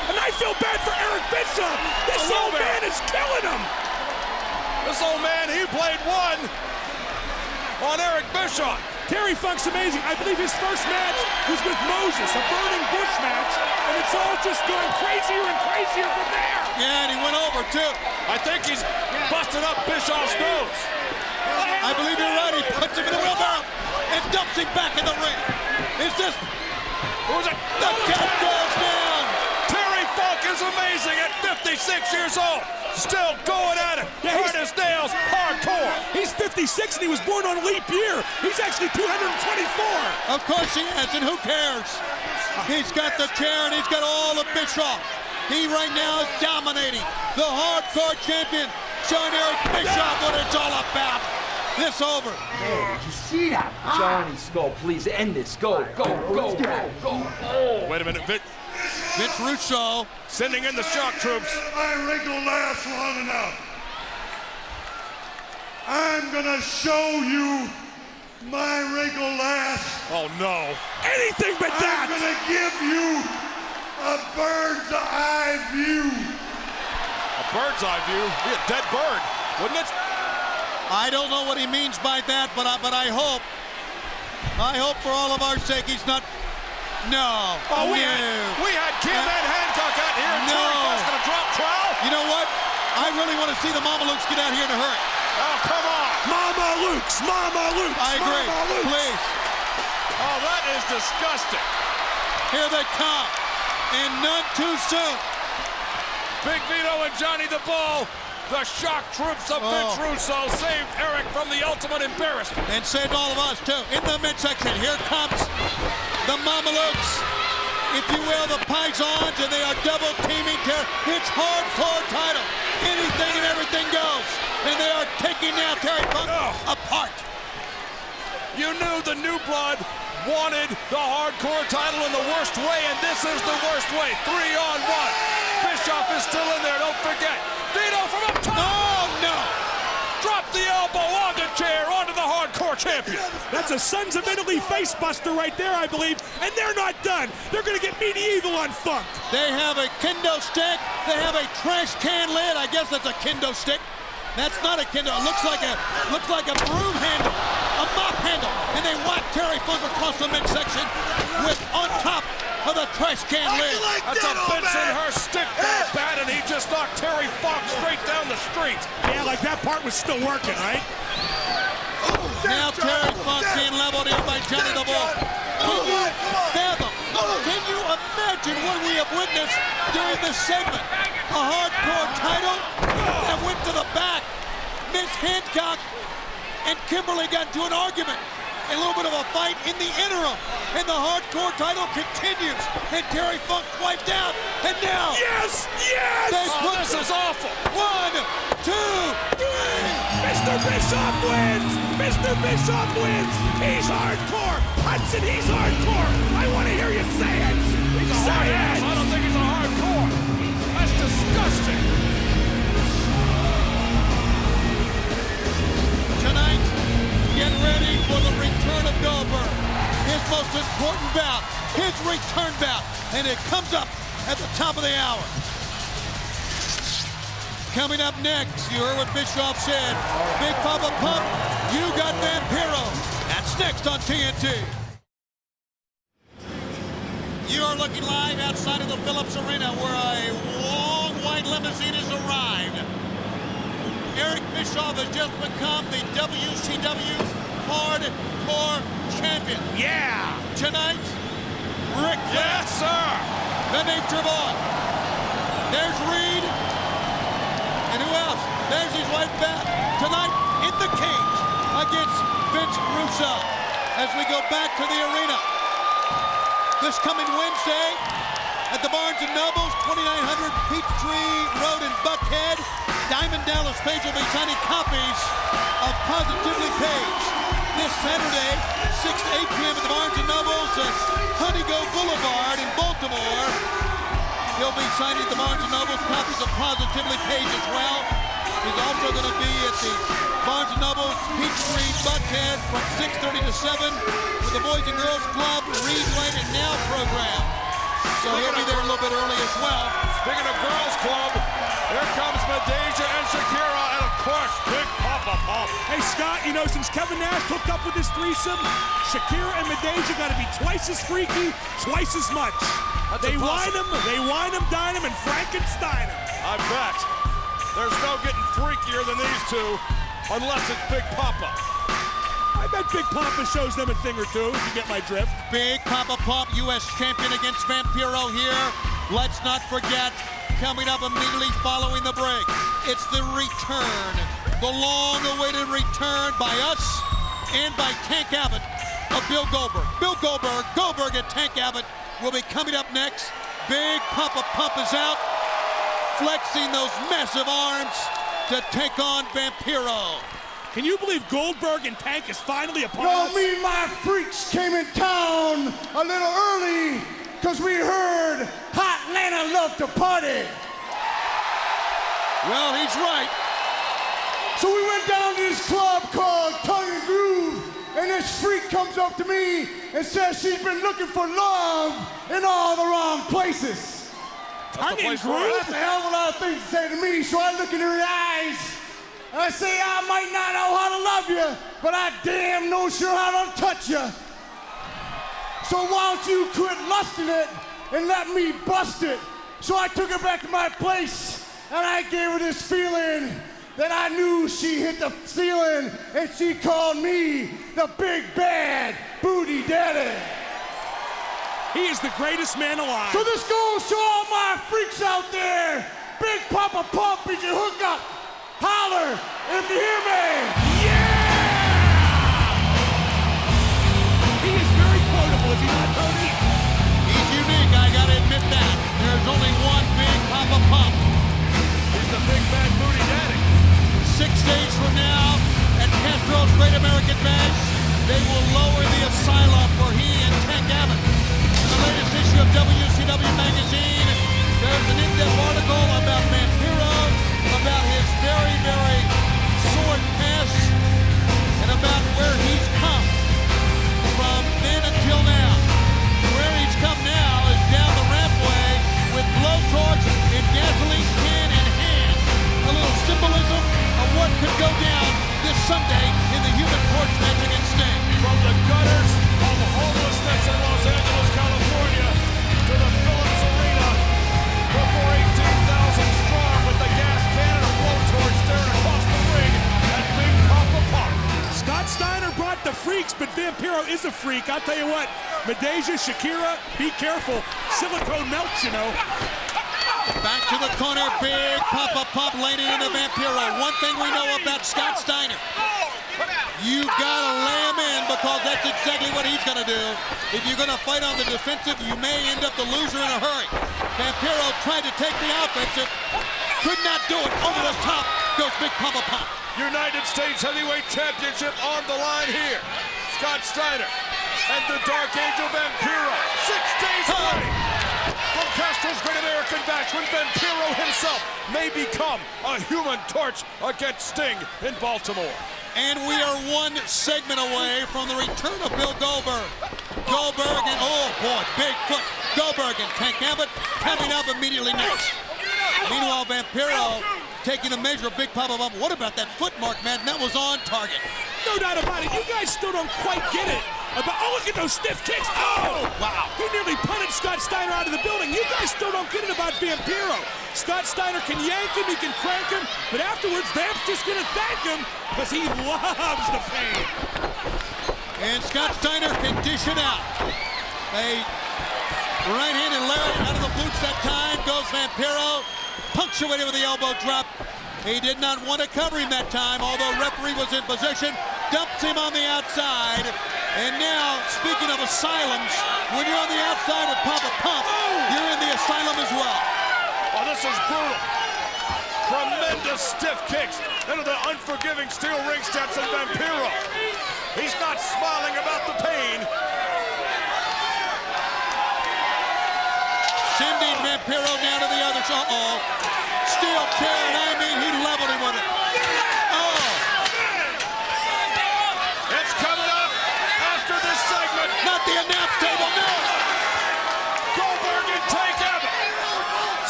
And I feel bad for Eric Bischoff. This old man is killing him. This old man, he played one on Eric Bischoff. Terry Funk's amazing. I believe his first match was with Moses, a burning bush match, and it's all just going crazier and crazier from there. Yeah, and he went over, too. I think he's busted up Bischoff's nose. I believe you're right. He puts him in the wheelbarrow and dumps him back in the ring. Is this... Who's it? The count goes down. Terry Funk is amazing at 56 years old. Still going at it. Yeah, hard as nails, hardcore. He's 56 and he was born on leap year. He's actually 224. Of course he has, and who cares? He's got the chair and he's got all of Bischoff. He right now is dominating. The hardcore champion, showing Eric Bischoff what it's all about. This over. Man, did you see that? Johnny Skull, please end this. Go. Oh. Wait a minute, Vince Russo sending in the shock troops. My ring will last long enough. I'm gonna show you my ring will last. Oh no. Anything but that. I'm gonna give you a bird's eye view. A bird's eye view? Be a dead bird, wouldn't it? I don't know what he means by that, but I hope for all of our sake he's not. No. Oh, we had Kim and Hancock out here. And Terry Funk's gonna drop trowel. You know what? I really want to see the Mama Lukes get out here in a hurry. Oh, come on. Mama Lukes. I agree. Please. Oh, that is disgusting. Here they come, and none too soon. Big Vito and Johnny the Bull. The shock troops of Vince Russo saved Eric from the ultimate embarrassment. And saved all of us, too. In the midsection, here comes the Mamalukes. If you will, the Pisons, and they are double teaming Terry. It's hardcore title. Anything and everything goes. And they are taking now Terry Funk apart. You knew the new blood wanted the hardcore title in the worst way, and this is the worst way. 3-on-1. Bischoff is still in there, don't forget. Vito from up top. Oh, no. Drop the elbow on the chair, onto the hardcore champion. That's a Sons of Italy face buster right there, I believe. And they're not done. They're going to get medieval on Funk. They have a kendo stick. They have a trash can lid. I guess that's a kendo stick. That's not a kendo. It looks like a broom handle, a mop handle. And they whack Terry Funk across the midsection with on top of the trash can lid. That's a Bensonhurst stick bat, and he just knocked Terry Funk straight down the street. Yeah, like that part was still working, right? Now Terry Funk being leveled in by Johnny the Bull. Can you fathom? Can you imagine what we have witnessed during this segment? A hardcore title that went to the back. Miss Hancock and Kimberly got into an argument. A little bit of a fight in the interim. And the hardcore title continues. And Terry Funk wiped out. And now. Yes! This is awful. 1, 2, 3. Mr. Bischoff wins! Mr. Bischoff wins! He's hardcore! Hudson, he's hardcore! I want to hear you say it! Say it! I don't think he's a hardcore. That's disgusting. Tonight, return bout, and it comes up at the top of the hour. Coming up next, you heard what Bischoff said. Big Papa Pump, you got Vampiro. That's next on TNT. You are looking live outside of the Phillips Arena where a long white limousine has arrived. Eric Bischoff has just become the WCW Hardcore Champion. Yeah! Tonight, Ric Flair. Yes, sir! The Nature Boy. There's Reed. And who else? There's his wife Beth. Tonight in the cage against Vince Russo as we go back to the arena. This coming Wednesday at the Barnes & Noble's, 2900 Peachtree Road in Buckhead. Diamond Dallas Page will be signing copies of Positively Page. This Saturday, 6 to 8 p.m. at the Barnes & Noble's at Honeygo Boulevard in Baltimore. He'll be signing the Barnes & Noble's copies of Positively Page as well. He's also going to be at the Barnes & Noble's Peachtree Buckhead from 6:30 to 7 with the Boys and Girls Club Read, Write, and Now program. So he'll be there a little bit early as well. Speaking of Girls Club, here comes Medeja and Shakira, and of course, Big Papa Pump. Hey, Scott, you know, since Kevin Nash hooked up with this threesome, Shakira and Medeja got to be twice as freaky, twice as much. They wine them, dine them, and Frankenstein them. I bet. There's no getting freakier than these two, unless it's Big Papa. I bet Big Papa shows them a thing or two, if you get my drift. Big Papa Pump, U.S. champion against Vampiro here. Let's not forget, coming up immediately following the break, it's the return, the long-awaited return by us and by Tank Abbott of Bill Goldberg. Goldberg and Tank Abbott will be coming up next. Big Papa Pump is out, flexing those massive arms to take on Vampiro. Can you believe Goldberg and Tank is finally upon us? Me and my freaks came in town a little early because we heard Hot Atlanta love to party. Well, he's right. So we went down to this club called Tongue and Groove, and this freak comes up to me and says she's been looking for love in all the wrong places. Tongue and Groove? That's a hell of a lot of things to say to me, so I look in her eyes. I say, I might not know how to love you, but I damn know sure how to touch you. So why don't you quit lusting it and let me bust it? So I took her back to my place, and I gave her this feeling that I knew she hit the ceiling, and she called me the Big Bad Booty Daddy. He is the greatest man alive. So this goes to all my freaks out there. Big Papa Pump is your hookup. Holler if you hear me. Yeah! He is very quotable, is he not, Tony? He's unique, I gotta admit that. There's only one Big Papa Pump. He's the Big Bad Booty Daddy. 6 days from now, at Castro's Great American Bash, they will lower the asylum for he and Tank Abbott. In the latest issue of WCW magazine, there's an in-depth article about Vampiro, about his very, very sordid past, and about where he's come from then until now. Where he's come now is down the rampway with blowtorch and gasoline can in hand. A little symbolism of what could go down this Sunday in the Human Torch match against Sting. From the gutters of homelessness in Los Angeles, California, to the Phillips Arena, before 18,000 strong with the gas can and a blowtorch staring across the ring at Big Papa Pump. Scott Steiner brought the freaks, but Vampiro is a freak. I'll tell you what, Medeja, Shakira, be careful. Silicone melts, you know. Back to the corner, Big Papa Pump laying into Vampiro. One thing we know about Scott Steiner, you gotta lay him in because that's exactly what he's gonna do. If you're gonna fight on the defensive, you may end up the loser in a hurry. Vampiro tried to take the offensive, could not do it. Over the top goes Big Papa Pump. United States Heavyweight Championship on the line here. Scott Steiner and the Dark Angel Vampiro. 6 days away from Castro's Great American Bash when Vampiro himself may become a Human Torch against Sting in Baltimore. And we are one segment away from the return of Bill Goldberg. Goldberg and, oh boy, big foot. Goldberg and Tank Abbott coming up immediately next. Meanwhile, Vampiro taking a measure of Big Papa Bump. What about that footmark, man? That was on target. No doubt about it. You guys still don't quite get it. Oh, look at those stiff kicks. Oh, wow. He nearly punted Scott Steiner out of the building. You guys still don't get it about Vampiro. Scott Steiner can yank him, he can crank him, but afterwards, Vamp's just going to thank him because he loves the pain. And Scott Steiner can dish it out. A right-handed lariat out of the boots that time. Goes Vampiro. Punctuated with the elbow drop. He did not want to cover him that time, although referee was in position. Dumped him on the outside. And now, speaking of asylums, when you're on the outside with Papa Pump, you're in the asylum as well. Oh, this is brutal. Tremendous stiff kicks into the unforgiving steel ring steps of Vampiro. He's not smiling about the pain. Sending Vampiro down to the other side. Uh-oh. Steel chair, and I mean, he leveled him with it. Oh. It's coming up after this segment. Not the announce table, no. Goldberg and Tank Abbott.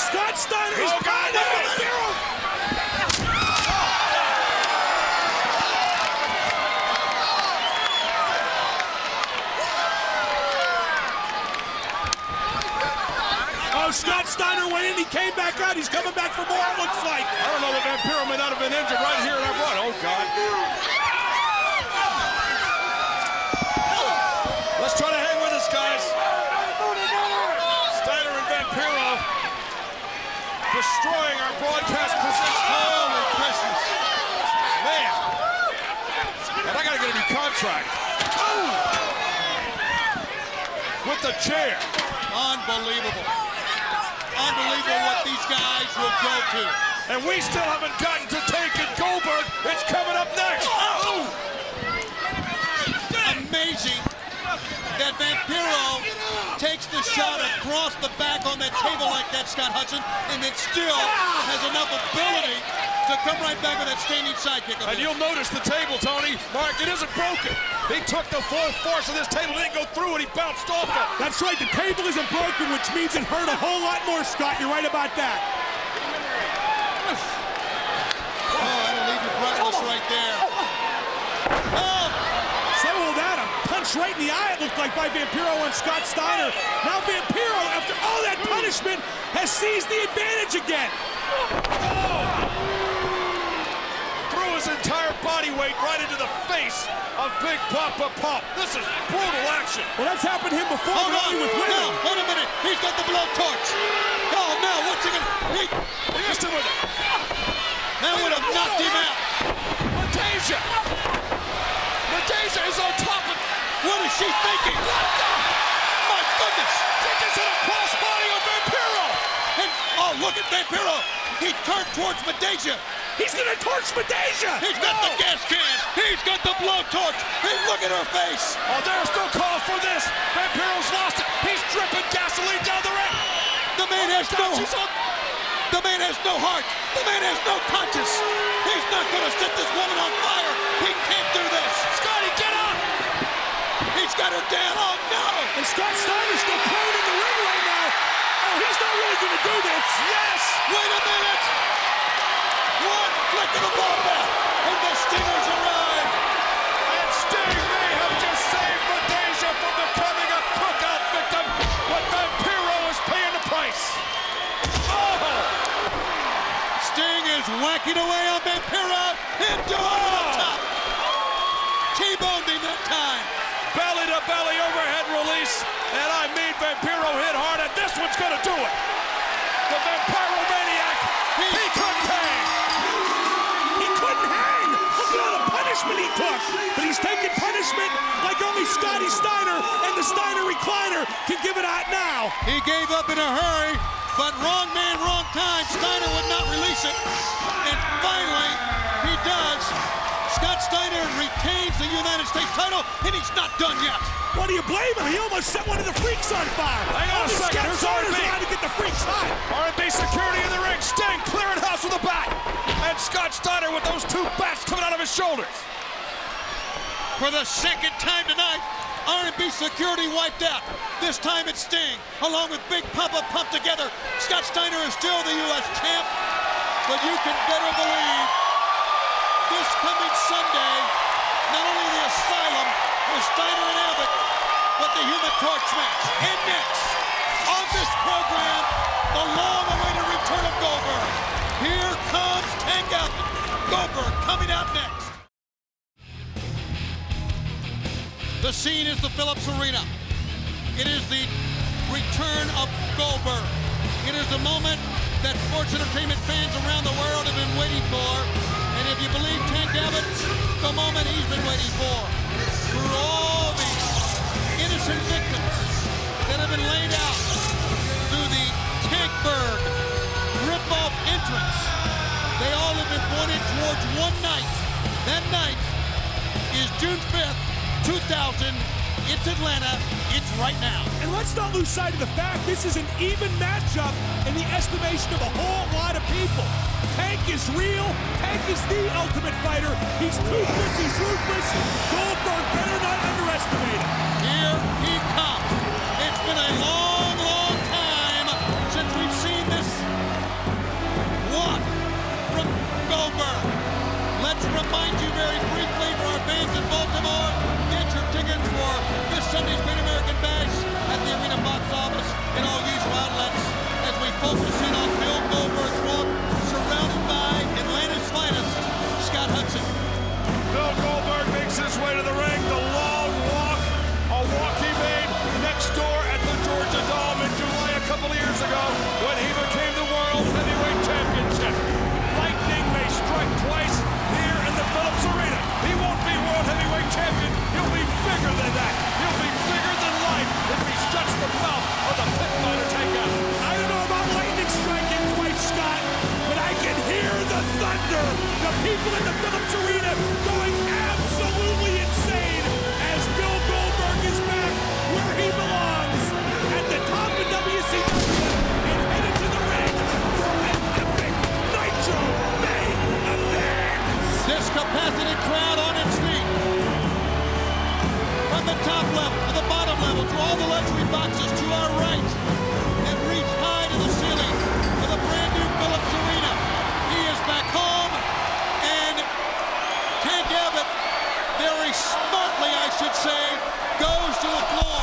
Scott Steiner is behind Vampiro. Scott Steiner went in, he came back out, he's coming back for more, it looks like. I don't know that Vampiro may not have been injured right here in that run. Oh, God. Let's try to hang with us, guys. Steiner and Vampiro destroying our broadcast position. Holy Christmas. Man. And I got to get a new contract. With the chair. Unbelievable. Unbelievable what these guys will go to. And we still haven't gotten to Tank and Goldberg. It's coming up next. Oh. Amazing that Vampiro takes the shot across the back on that table like that, Scott Hudson, and then still has enough ability to come right back with that standing sidekick. And you'll notice the table, Tony. Mark, it isn't broken. He took the full force of this table, didn't go through it, he bounced off it. That's right, the table isn't broken, which means it hurt a whole lot more, Scott. You're right about that. Oh, that'll leave you breathless right there. Oh! Settled at him. Punch right in the eye, it looked like, by Vampiro on Scott Steiner. Now Vampiro, after all that punishment, has seized the advantage again. Threw his entire body weight right into the face of Big Papa Pump. This is brutal action. Well, that's happened to him before, Hold but on. only with women. No, wait a minute. He's got the blowtorch. Oh, no, what's he gonna... He missed him with it. That would have knocked him out. Matasia is on top of... What is she thinking? My goodness. She just hit a crossbody on Vampiro. And, oh, look at Vampiro. He turned towards Matasia. He's gonna torch Matasia. He's got the gas can. He's got the blowtorch. Hey, look at her face. Oh, there's no call for this. Vampiro's lost it. He's dripping gasoline down the ring. The man has no... The man has no heart. The man has no conscience. He's not gonna set this woman on fire. He can't do this. Scotty, get up. He's got her down. Oh, no. And Scott Steiner's still prone in the ring right now. Oh, he's not really gonna do this. Yes. Wait a minute. One flick of the ball back, and the Stingers arrive. And Sting may have just saved Matasia from becoming a cookout victim, but Vampiro is paying the price. Oh! Sting is whacking away on Vampiro into over the top. T-boned him that time. Belly to belly overhead release, and I mean Vampiro hit hard, and this one's gonna do it. The Vampiro maniac, he couldn't hang. He couldn't hang. Look at all the punishment he took. But he's taking punishment like only Scotty Steiner and the Steiner recliner can give it out now. He gave up in a hurry, but wrong man, wrong time. Steiner would not release it. And finally, he does. Scott Steiner retains the United States title, and he's not done yet. What do you blame him? He almost set one of the freaks on fire. Hang on a second, Scott Steiner's allowed to get the freaks hot. R&B security in the ring. Sting clearing house with a bat. And Scott Steiner with those two bats coming out of his shoulders. For the second time tonight, R&B security wiped out. This time it's Sting, along with Big Papa pumped together. Scott Steiner is still the U.S. champ, but you can better believe this coming Sunday, not only the Asylum with Steiner and Abbott, but the Human Torch match. And next, on this program, the long-awaited return of Goldberg. Here comes Tank Abbott. Goldberg coming out next. The scene is the Phillips Arena. It is the return of Goldberg. It is the moment that sports entertainment fans around the world have been waiting for. And if you believe Tank Abbott, the moment he's been waiting for. For all the innocent victims that have been laid out through the Tankberg rip-off entrance. They all have been pointed towards one night. That night is June 5th, 2000. It's Atlanta. It's right now. And let's not lose sight of the fact this is an even matchup in the estimation of a whole lot of people. Tank is real. Tank is the ultimate fighter. He's toothless. He's ruthless. Goldberg better not underestimate him. Here he comes. It's been a long, long time since we've seen this one from Goldberg. Let's remind you very briefly for our fans in Baltimore, get your tickets for this Sunday's Great American Bash at the Arena box office and all usual outlets as we focus in on Bill Goldberg's walk, surrounded by Atlanta's finest, Scott Hudson. Bill Goldberg makes his way to the ring, the long walk, a walk he made next door at the Georgia Dome in July a couple of years ago when he became the World Heavyweight Championship. Lightning may strike twice here in the Phillips Arena. He won't be World Heavyweight Champion. He'll be bigger than that. He'll be bigger than life if he shuts the mouth of the pit fighter Tank Abbott. I don't know about lightning striking twice, Scott, but I can hear the thunder. The people in the Phillips Arena going absolutely insane as Bill Goldberg is back where he belongs at the top of WCW and headed to the ring for an epic Nitro main event. This capacity crowd on its feet. From the top level to the bottom level to all the luxury boxes to our right and reach high to the ceiling of the brand new Phillips Arena. He is back home and Tank Abbott, very smartly I should say, goes to the floor.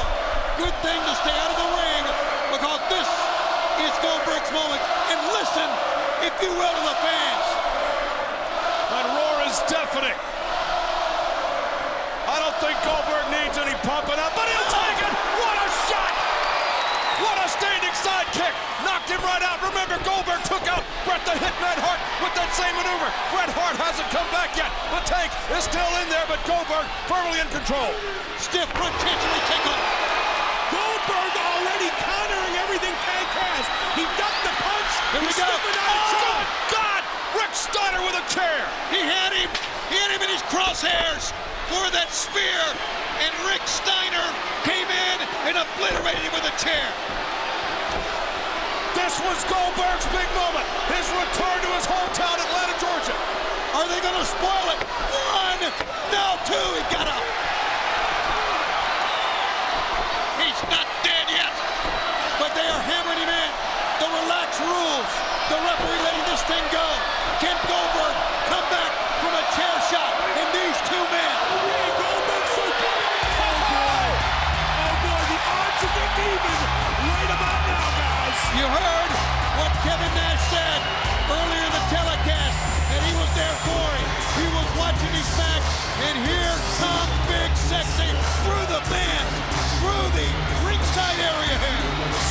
Good thing to stay out of the ring because this is Goldberg's moment. And listen, if you will, to the fans. That roar is deafening. I don't think Goldberg needs any pumping up, but he'll take it. What a shot! What a standing side kick. Knocked him right out. Remember, Goldberg took out Bret the Hitman Hart with that same maneuver. Bret Hart hasn't come back yet. The Tank is still in there, but Goldberg firmly in control. Stiff front canceling takeoff. Goldberg already countering everything Tank has. He ducked the punch. Here we go. Oh, God! Rick Steiner with a chair. He had him in his crosshairs for that spear, and Rick Steiner came in and obliterated him with a chair. This was Goldberg's big moment. His return to his hometown, Atlanta, Georgia. Are they going to spoil it? One, no, two, he got up. He's not dead yet, but they are hammering him in. The relaxed rules. The referee letting this thing go. Can Goldberg come back from a chair shot in these two men? Hey, Goldberg's so tough. Oh boy, the odds are getting even right about now, guys. You heard what Kevin Nash said earlier in the telecast, and he was there for him. He was watching his back, and here comes Big Sexy through the band, through the ringside area here.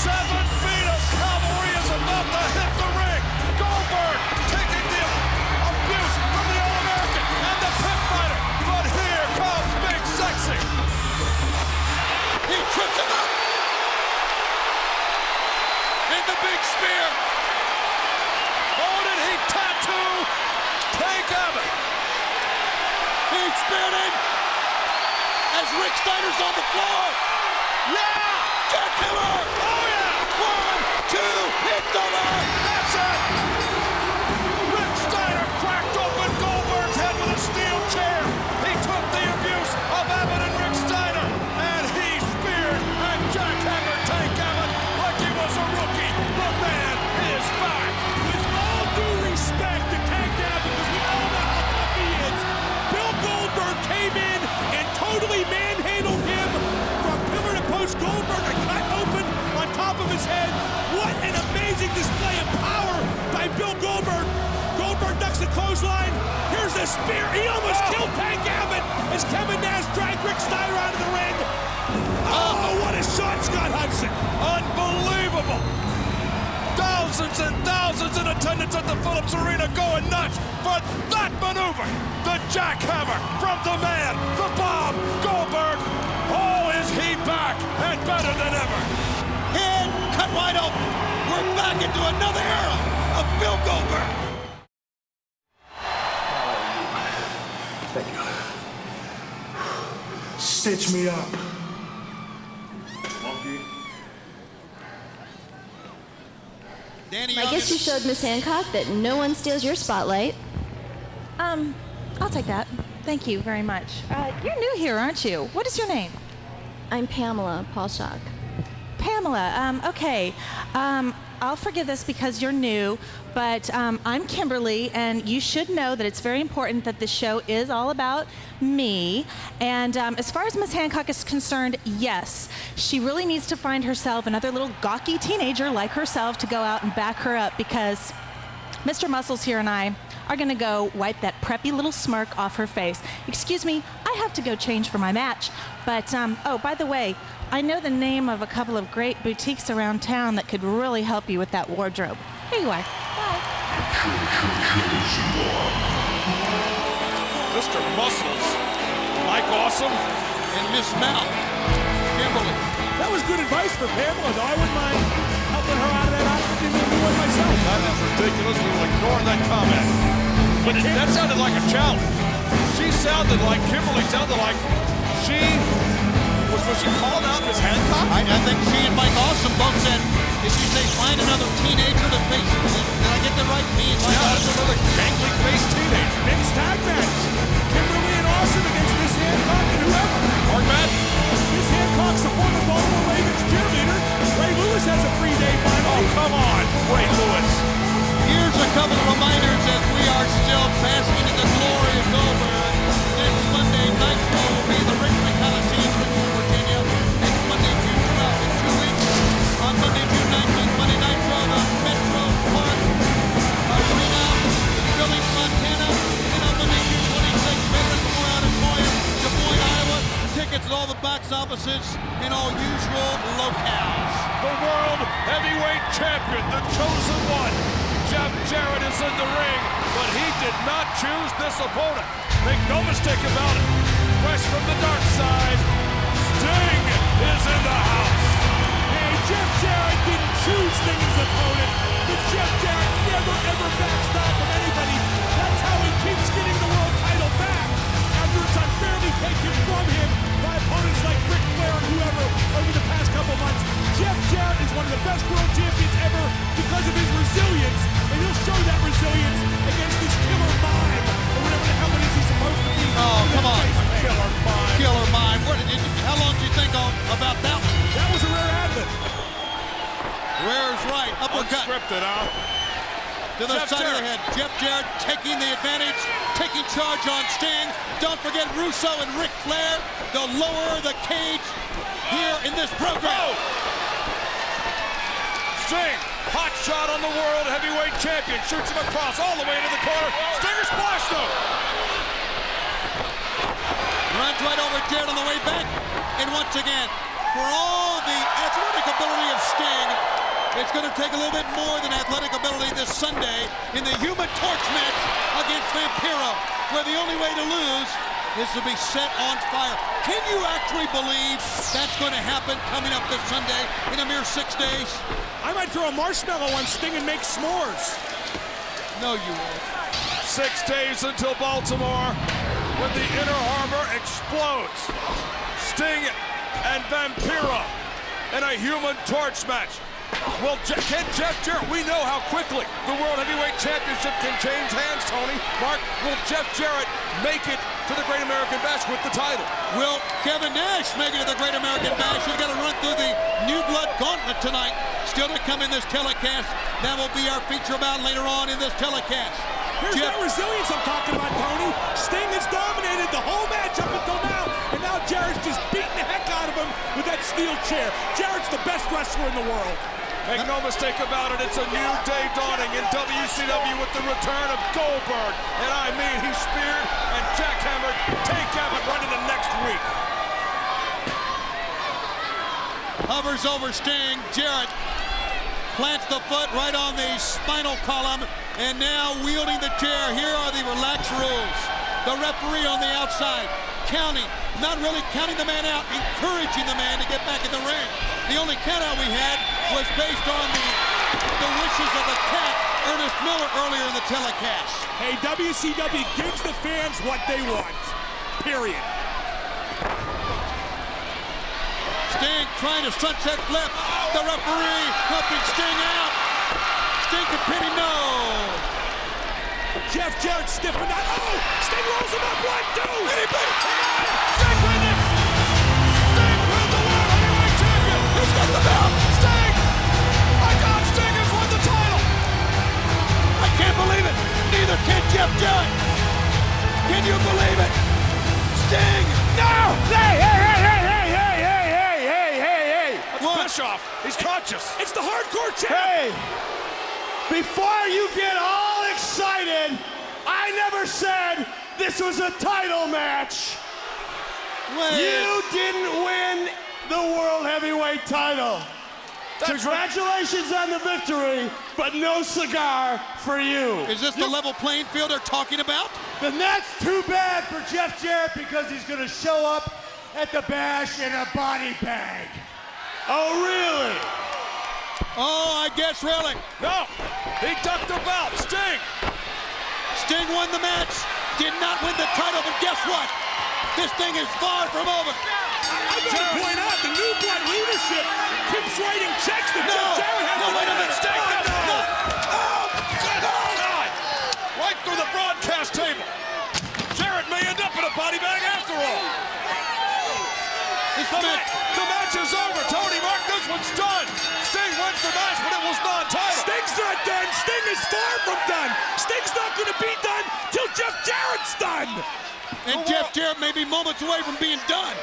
7 feet of cavalry is about to hit the ring. Goldberg taking the abuse from the All-American and the pit fighter. But here comes Big Sexy. He trips him up. And the big spear. Oh, did he tattoo Tank Abbott? He speared him as Rick Steiner's on the floor. Yeah! Jackhammer! Oh, yeah! 1, 2, it's over! That's it! Rick Steiner cracked open Goldberg's head with a steel chair. He took the abuse of Abbott and Rick Steiner, and spear. He almost killed Tank Abbott as Kevin Nash dragged Rick Steiner out of the ring. Oh, what a shot, Scott Hudson. Unbelievable. Thousands and thousands in attendance at the Phillips Arena going nuts for that maneuver. The jackhammer from the man, the bomb, Goldberg. Oh, is he back and better than ever? Head cut wide open. We're back into another era of Bill Goldberg. Thank you. Stitch me up. I guess you showed Miss Hancock that no one steals your spotlight. I'll take that. Thank you very much. You're new here, aren't you? What is your name? I'm Pamela Paulshock. Pamela, okay. I'll forgive this because you're new, but I'm Kimberly, and you should know that it's very important that the show is all about me. And as far as Miss Hancock is concerned, yes, she really needs to find herself another little gawky teenager like herself to go out and back her up, because Mr. Muscles here and I are gonna go wipe that preppy little smirk off her face. Excuse me, I have to go change for my match. But, oh, by the way, I know the name of a couple of great boutiques around town that could really help you with that wardrobe. Here you are. Bye. Mr. Muscles, Mike Awesome, and Miss Mal, Kimberly. That was good advice for Pamela, though. I wouldn't mind helping her out of that outfit and doing one myself. That is ridiculous. We will ignore that comment. But that sounded like a challenge. She sounded like, Kimberly sounded like she was she called out Miss Hancock? I think she and Mike Awesome both said, did you say find another teenager to face? Did I get that right? Me and Mike Awesome. Another gangly-faced teenager. Mixed tag match. Kimberly and Awesome against Miss Hancock and whoever. Hard match. Miss Hancock's the former Baltimore Ravens cheerleader. Ray Lewis has a 3-day final. Oh, come on, Ray Lewis. Here's a couple of reminders as we are still basking in the glory of Goldberg. Next Monday, Nitro will be the Richmond Coliseum, Richmond, Virginia. Next Monday, June 12th, in 2 weeks. On Monday, June 19th, Monday Nitro, the Metro Park Arena, Billings, Montana. And on Monday, June 26th, Veterans Memorial Auditorium, Des Moines, Iowa. Tickets at all the box offices in all usual locales. The World Heavyweight Champion, the chosen one. Jeff Jarrett is in the ring, but he did not choose this opponent. Make no mistake about it. Fresh from the dark side, Sting is in the house. Hey, Jeff Jarrett didn't choose Sting's opponent, but Jeff Jarrett never ever backs down from anybody. That's how he keeps getting the world title back after it's unfairly taken from him by opponents like Ric Flair and whoever over the past couple months. Jeff Jarrett is one of the best world champions ever because of his resilience, and he'll show that resilience against this killer mime, or whatever the hell it is he's supposed to be. Oh, come on. Killer mime. Killer mime. How long did you think about that one? That was a rare ad-lib. Rare's right. Uppercut. Unscripted, huh? To the side of the head. Jeff Jarrett taking the advantage, taking charge on Sting. Don't forget Russo and Ric Flair. They'll lower the cage here in this program. Sting, hot shot on the World Heavyweight Champion. Shoots him across all the way into the corner. Stinger splash though. Runs right over Jarrett on the way back. And once again, for all the athletic ability of Sting, it's going to take a little bit more than athletic ability this Sunday in the Human Torch match against Vampiro, where the only way to lose is to be set on fire. Can you actually believe that's going to happen coming up this Sunday in a mere 6 days? I might throw a marshmallow on Sting and make s'mores. No, you won't. 6 days until Baltimore, when the Inner Harbor explodes. Sting and Vampiro in a Human Torch match. Well, can Jeff Jarrett, we know how quickly the World Heavyweight Championship can change hands, Tony. Mark, will Jeff Jarrett make it to the Great American Bash with the title? Will Kevin Nash make it to the Great American Bash? He's got to run through the New Blood Gauntlet tonight. Still to come in this telecast. That will be our feature about later on in this telecast. Here's that resilience I'm talking about, Tony. Sting has dominated the whole match up until now, and now Jarrett's just beating the heck out of him with that steel chair. Jarrett's the best wrestler in the world. Make no mistake about it, it's a new day dawning in WCW with the return of Goldberg. And I mean, he speared and jackhammered Tank Abbott right into next week. Hovers over Sting. Jarrett plants the foot right on the spinal column, and now wielding the chair. Here are the relaxed rules. The referee on the outside, counting, not really counting the man out, encouraging the man to get back in the ring. The only countout we had was based on the wishes of the cat, Ernest Miller, earlier in the telecast. Hey, WCW gives the fans what they want, period. Sting trying to sunset flip. The referee helping Sting out. Sting can pin him, no. Jeff Jarrett stiffened out. Oh, Sting rolls him up. 1, 2. Anybody? Sting with it. Sting with the World Heavyweight Champion. He's got the belt. Sting. My God, Sting has won the title. I can't believe it. Neither can Jeff Jarrett. Can you believe it? Sting. No. Hey. Bischoff, he's conscious. It's the hardcore champ. Hey, before you get all excited, I never said this was a title match. You didn't win the World Heavyweight title. Congratulations on the victory, but no cigar for you. Is this the level playing field they're talking about? Then that's too bad for Jeff Jarrett because he's going to show up at the Bash in a body bag. Oh, really? Oh, I guess really. No, he ducked the belt. Sting. Sting won the match, did not win the title, but guess what? This thing is far from over. I gotta point out, the New Blood leadership keeps writing checks that Jeff Jarrett has to wait a minute. Sting, No. Oh, good God. Right through the broadcast table. Jarrett may end up in a body bag after all. The match is over. Tony, mark this one's done. Sting wins the match, but it was non-title. Sting's not done. Sting is far from done. Sting's not going to be done till Jeff Jarrett's done. And Jeff Jarrett may be moments away from being done.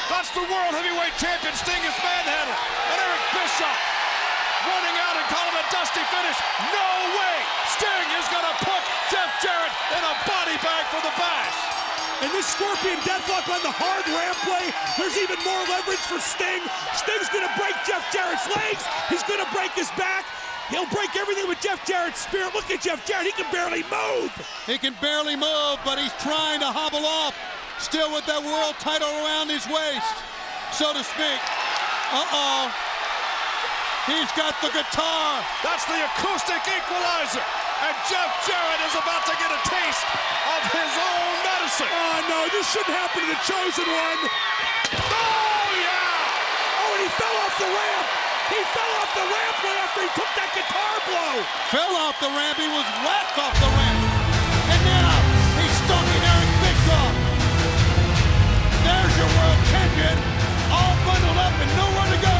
That's the World Heavyweight Champion. Sting is manhandled. And Eric Bischoff running out and calling a dusty finish. No way. Sting is going to put Jeff Jarrett in a body bag for the Bash. And this Scorpion Deathlock on the hard ramp play, there's even more leverage for Sting. Sting's gonna break Jeff Jarrett's legs. He's gonna break his back. He'll break everything with Jeff Jarrett's spirit. Look at Jeff Jarrett, he can barely move. He can barely move, but he's trying to hobble off, still with that world title around his waist, so to speak. Uh-oh. He's got the guitar. That's the acoustic equalizer. And Jeff Jarrett is about to get a taste of his own medicine. Oh, no, this shouldn't happen to the Chosen One. Oh, yeah! Oh, and he fell off the ramp. He fell off the ramp right after he took that guitar blow. Fell off the ramp. He was whacked off the ramp. And now he's stalking Eric Bischoff. There's your world champion, all bundled up and nowhere to go.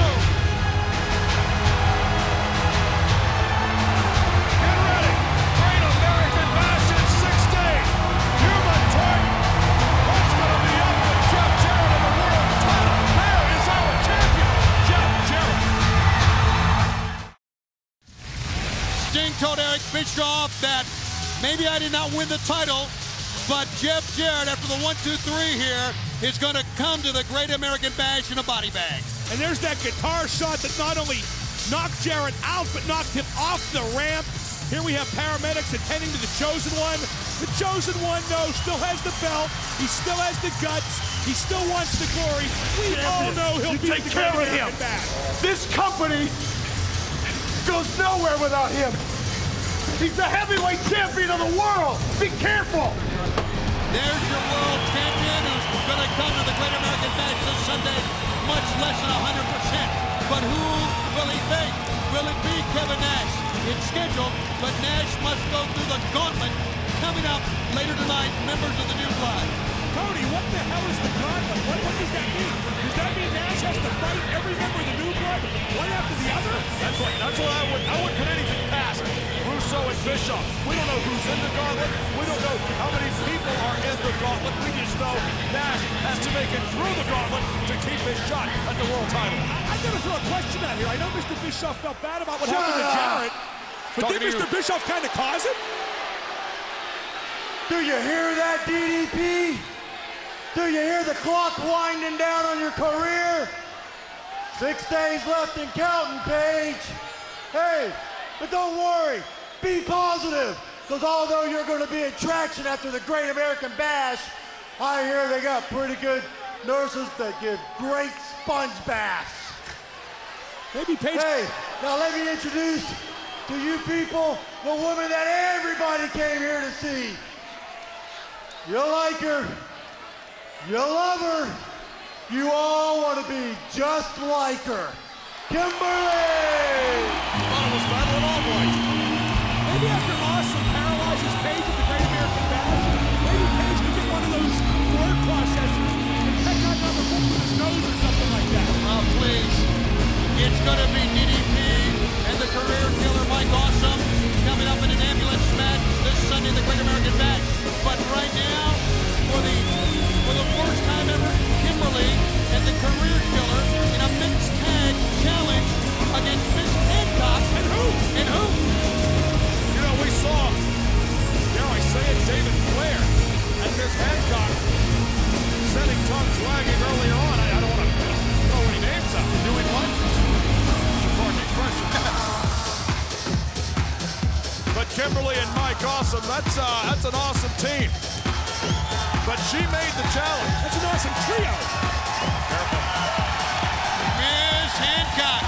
Sting told Eric Bischoff that maybe I did not win the title, but Jeff Jarrett, after the 1, 2, 3 here, is going to come to the Great American Bash in a body bag. And there's that guitar shot that not only knocked Jarrett out, but knocked him off the ramp. Here we have paramedics attending to the Chosen One. The Chosen One, though, still has the belt. He still has the guts. He still wants the glory. We all know he'll be take the care Great of him. American Bash. This company goes nowhere without him. He's the heavyweight champion of the world. Be careful. There's your world champion who's going to come to the Great American Bash this Sunday, much less than 100%. But who will he face? Will it be Kevin Nash? It's scheduled, but Nash must go through the gauntlet coming up later tonight, members of the New Blood. Tony, what the hell is the gauntlet? What does that mean? Does that mean Nash has to fight every member of the New Blood, one after the other? That's what I would put anything past Russo and Bischoff. We don't know who's in the gauntlet. We don't know how many people are in the gauntlet. We just know Nash has to make it through the gauntlet to keep his shot at the world title. I'm going to throw a question out here. I know Mr. Bischoff felt bad about what happened to Jarrett, but did Mr. Bischoff kind of cause it? Do you hear that, DDP? Do you hear the clock winding down on your career? 6 days left and counting, Paige. Hey, but don't worry. Be positive. Because although you're going to be in traction after the Great American Bash, I hear they got pretty good nurses that give great sponge baths. Maybe Paige. Hey, now let me introduce to you people the woman that everybody came here to see. You like her. You love her. You all want to be just like her. Kimberly! Thought it was battling all right. Maybe after Awesome paralyzes Paige at the Great American Bash, maybe Paige could get one of those word processors and peck out another one with his nose or something like that. Oh, please. It's going to be DDP and the career killer Mike Awesome coming up in an ambulance match this Sunday in the Great American Bash. But right now, for the first time ever, Kimberly and the career killer in a mixed tag challenge against Miss Hancock. And who? And who? You know, we saw, dare I say it, David Flair and Miss Hancock sending tongues wagging earlier on. I don't want to throw any names out. Doing what? Pardon the expression. But Kimberly and Mike Awesome, that's an awesome team. But she made the challenge. That's an awesome trio. Careful. Miss Hancock.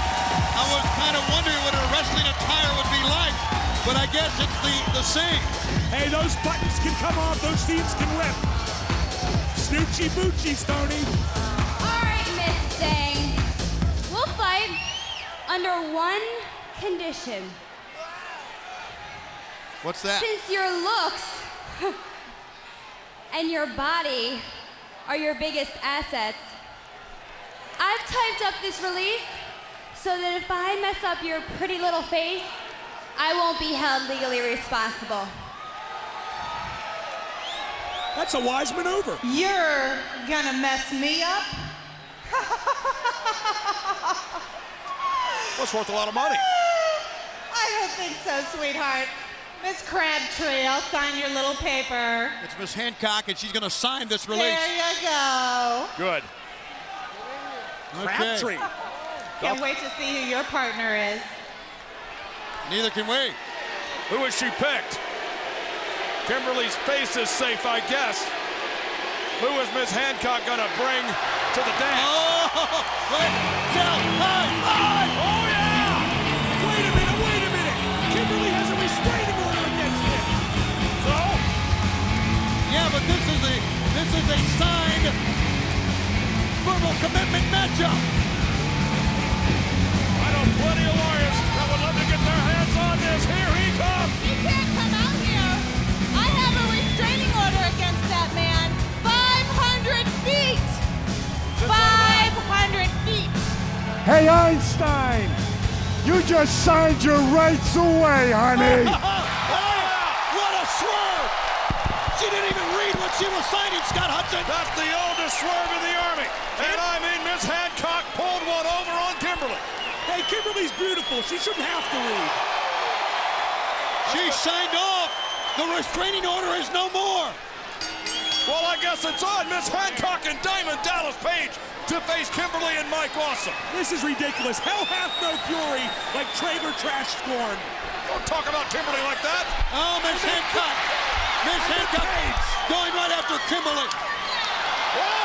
I was kind of wondering what her wrestling attire would be like, but I guess it's the same. Hey, those buttons can come off, those seams can rip. Snoochie boochie, Stoney. All right, Miss Dang. We'll fight under one condition. What's that? Since your looks and your body are your biggest assets, I've typed up this release so that if I mess up your pretty little face, I won't be held legally responsible. That's a wise maneuver. You're gonna mess me up? That's worth a lot of money. I don't think so, sweetheart. Miss Crabtree, I'll sign your little paper. It's Miss Hancock, and she's going to sign this release. There you go. Good. Crabtree. Can't wait to see who your partner is. Neither can we. Who has she picked? Kimberly's face is safe, I guess. Who is Miss Hancock going to bring to the dance? Oh, wait, down, high. Oh, yeah! Wait a minute. Kimberly has a restraining order against him. So? Yeah, but this is a signed verbal commitment matchup. I know plenty of lawyers that would love to get their hands on this. Here he comes. He can't come out here. I have a restraining order against that man. 500 feet. 500 feet. Hey, Einstein, you just signed your rights away, honey. What a swerve! She didn't even read what she was signing, Scott Hudson. That's the oldest swerve in the Army. And I mean, Miss Hancock pulled one over on Kimberly. Hey, Kimberly's beautiful. She shouldn't have to read. She signed off. The restraining order is no more. Well, I guess it's on Miss Hancock and Diamond Dallas Page to face Kimberly and Mike Awesome. This is ridiculous. Hell hath no fury like Traeger Trash Scorn. Don't talk about Kimberly like that. Oh, Miss Hancock. Miss Hancock going right after Kimberly. Whoa!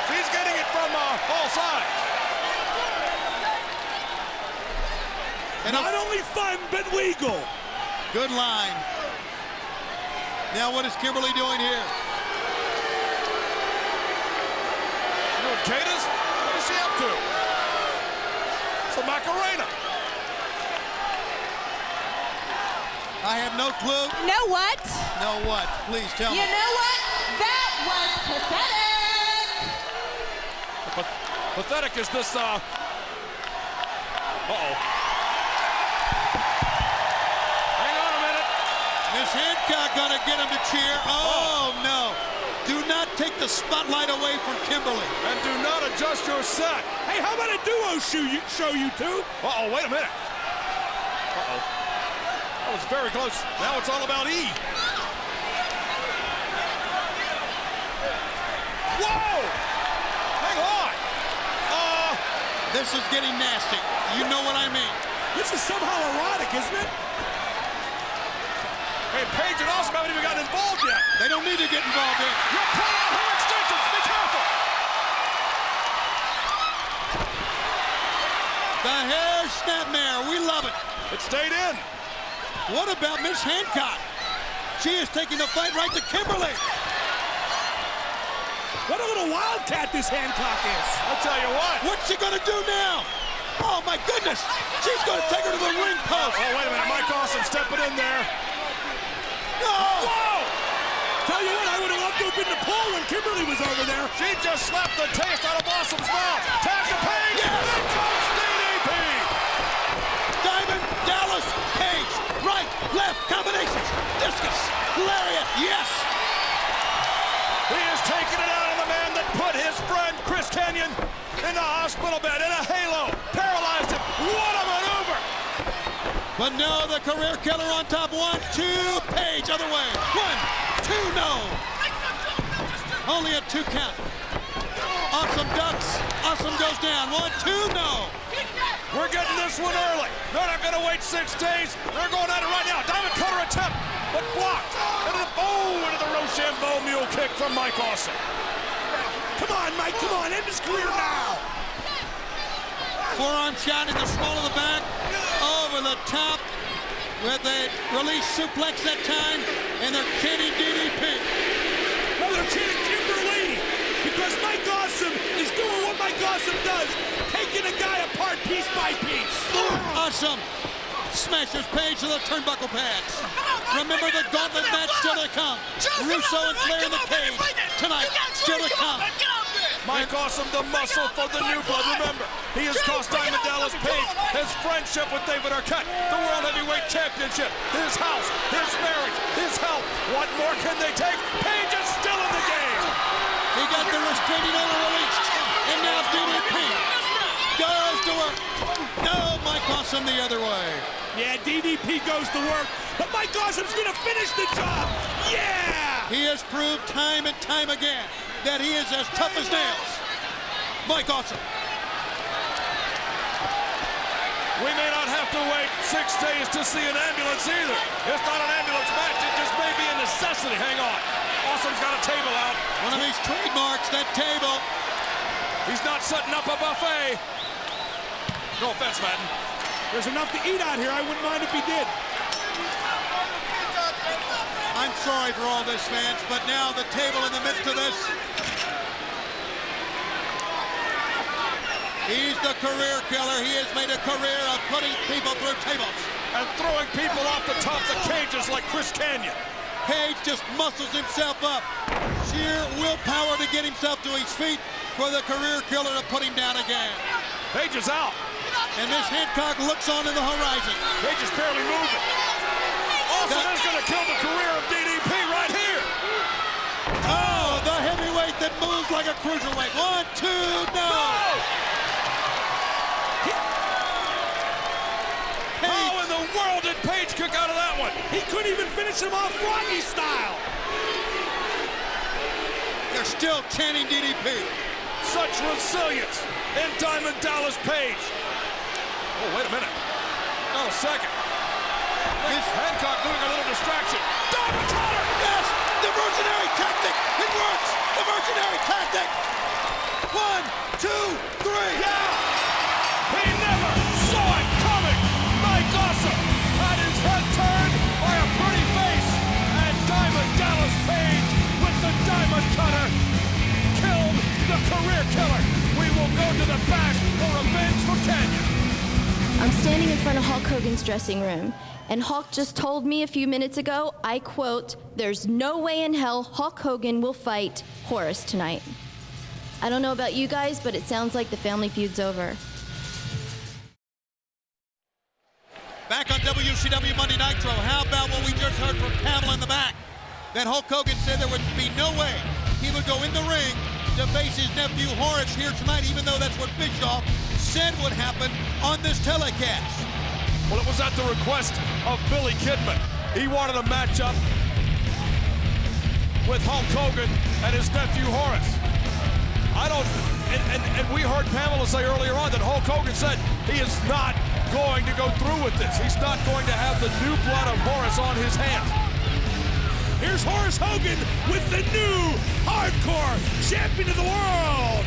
She's getting it from all sides. And not only fun, but legal. Good line. Now what is Kimberly doing here? Doing Katas? What is she up to? It's the Macarena. I have no clue. Know what? Know what? Please tell You me. know what? That was pathetic. Pathetic is this, uh-oh. Hancock gonna get him to cheer. Oh, no. Do not take the spotlight away from Kimberly. And do not adjust your set. Hey, how about a duo show you two? Uh-oh, wait a minute. Uh-oh. That was very close. Now it's all about E. Whoa! Hang on. This is getting nasty. You know what I mean. This is somehow erotic, isn't it? Hey, Paige and Austin haven't even gotten involved yet. They don't need to get involved in. You're pulling out her extensions. Be careful. The hair snapmare. We love it. It stayed in. What about Miss Hancock? She is taking the fight right to Kimberly. What a little wildcat this Hancock is. I'll tell you what. What's she gonna do now? Oh my goodness. She's gonna take her to the ring post. Oh, wait a minute. Mike Awesome stepping in there. No! Whoa! Tell you what, I would have loved to have been the pole when Kimberly was over there. She just slapped the taste out of Awesome's mouth. Tag to Paige. Yes! And comes DDP. Diamond Dallas Page. Right, left combinations. Discus. Lariat. Yes! He is taking it out of the man that put his friend Chris Kanyon in the hospital bed in a halo. Paralyzed him. What a maneuver! But no, the career killer on top. 1, 2, Page, other way. 1, 2, no. Only a 2 count. Awesome ducks. Awesome goes down. 1, 2, no. We're getting this one early. They're not going to wait 6 days. They're going at it right now. Diamond cutter attempt, but blocked. Into the Rochambeau mule kick from Mike Awesome. Come on, Mike, come on, end his career now. Forearm shot in the small of the back, over the top, with a release suplex that time, and they're chanting DDP. No, they're chanting Kimberly, because Mike Awesome is doing what Mike Awesome does, taking a guy apart piece by piece. Awesome smashes Page to the turnbuckle pads. Remember the Gauntlet Match still to come. Russo and Flair in the cage. Tonight, still to come. Mike Awesome, the muscle for the new blood. Remember, he has cost Diamond Dallas Page his friendship with David Arquette, the World Heavyweight Championship, his house, his marriage, his health. What more can they take? Page is still in the game. He got the restraining order released. And now DDP goes to work. No, Mike Awesome the other way. Yeah, DDP goes to work, but Mike Awesome's gonna finish the job. Yeah! He has proved time and time again that he is as tough as nails. Mike Awesome. We may not have to wait 6 days to see an ambulance either. It's not an ambulance match, it just may be a necessity. Hang on. Awesome's got a table out. One of these trademarks, that table. He's not setting up a buffet. No offense, Madden. There's enough to eat out here. I wouldn't mind if he did. I'm sorry for all this, fans, but now the table in the midst of this. He's the career killer. He has made a career of putting people through tables. And throwing people off the tops of cages like Chris Kanyon. Page just muscles himself up. Sheer willpower to get himself to his feet for the career killer to put him down again. Page is out. And Miss Hancock looks on in the horizon. Page is barely moving. Awesome is going to kill the career of DDP right here. Oh, the heavyweight that moves like a cruiserweight. 1, 2, no. How in the world did Page kick out of that one? He couldn't even finish him off Froggy style. They're still chanting DDP. Such resilience in Diamond Dallas Page. Oh, wait a minute. Not a second. Miss Hancock doing a little distraction. Diamond cutter! Yes! The mercenary tactic! It works! The mercenary tactic! 1, 2, 3! Yeah! He never saw it coming! Mike Awesome had his head turned by a pretty face, and Diamond Dallas Page with the diamond cutter killed the career killer. We will go to the back for revenge for Kanyon. I'm standing in front of Hulk Hogan's dressing room, and Hulk just told me a few minutes ago, I quote, "There's no way in hell Hulk Hogan will fight Horace tonight." I don't know about you guys, but it sounds like the family feud's over. Back on WCW Monday Nitro, how about what we just heard from Pamela in the back? That Hulk Hogan said there would be no way he would go in the ring to face his nephew Horace here tonight, even though that's what Bischoff said would happen on this telecast. Well, it was at the request of Billy Kidman. He wanted a matchup with Hulk Hogan and his nephew Horace. And we heard Pamela say earlier on that Hulk Hogan said he is not going to go through with this. He's not going to have the new blood of Horace on his hands. Here's Horace Hogan with the new hardcore champion of the world.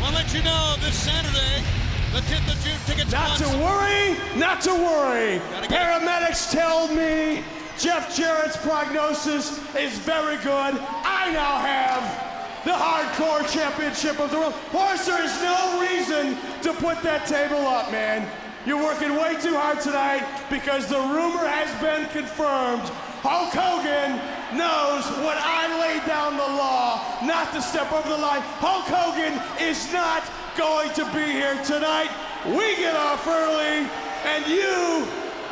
I'll let you know this Saturday, the 10th of June, tickets. Not to worry, not to worry. Paramedics tell me Jeff Jarrett's prognosis is very good. I now have the hardcore championship of the world. Horace, there is no reason to put that table up, man. You're working way too hard tonight because the rumor has been confirmed. Hulk Hogan knows when I laid down the law not to step over the line. Hulk Hogan is not going to be here tonight. We get off early, and you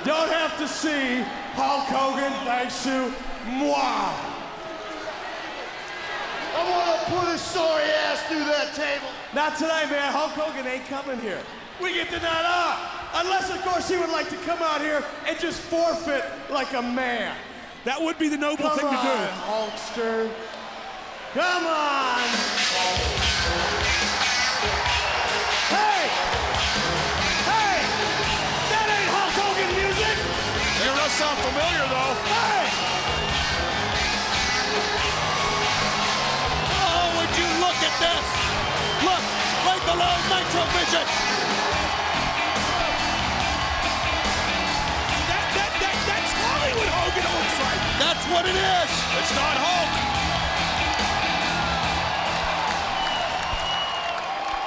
don't have to see Hulk Hogan thanks to moi. I want to put his sorry ass through that table. Not tonight, man. Hulk Hogan ain't coming here. We get the night off. Unless, of course, he would like to come out here and just forfeit like a man. That would be the noble thing to do. Come on, Hulkster. Come on. Hey! Hey! That ain't Hulk Hogan music! It does sound familiar, though. Hey! Oh, would you look at this? Look, right below Nitro Vision. That's Hollywood Hogan, it looks like. That's what it is. It's not Hulk.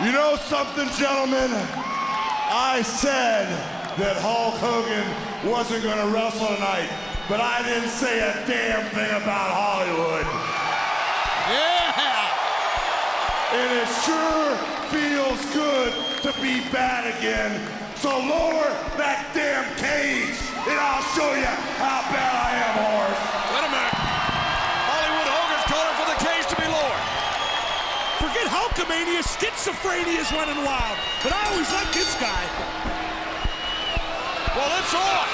You know something, gentlemen? I said that Hulk Hogan wasn't going to wrestle tonight, but I didn't say a damn thing about Hollywood. Yeah! And it sure feels good to be bad again. So lower that damn cage, and I'll show you how bad I am, Horace. Wait a minute. Hollywood Hogan's calling for the cage to be lowered. Forget Hulkamania, schizophrenia is running wild. But I always liked this guy. Well, it's on.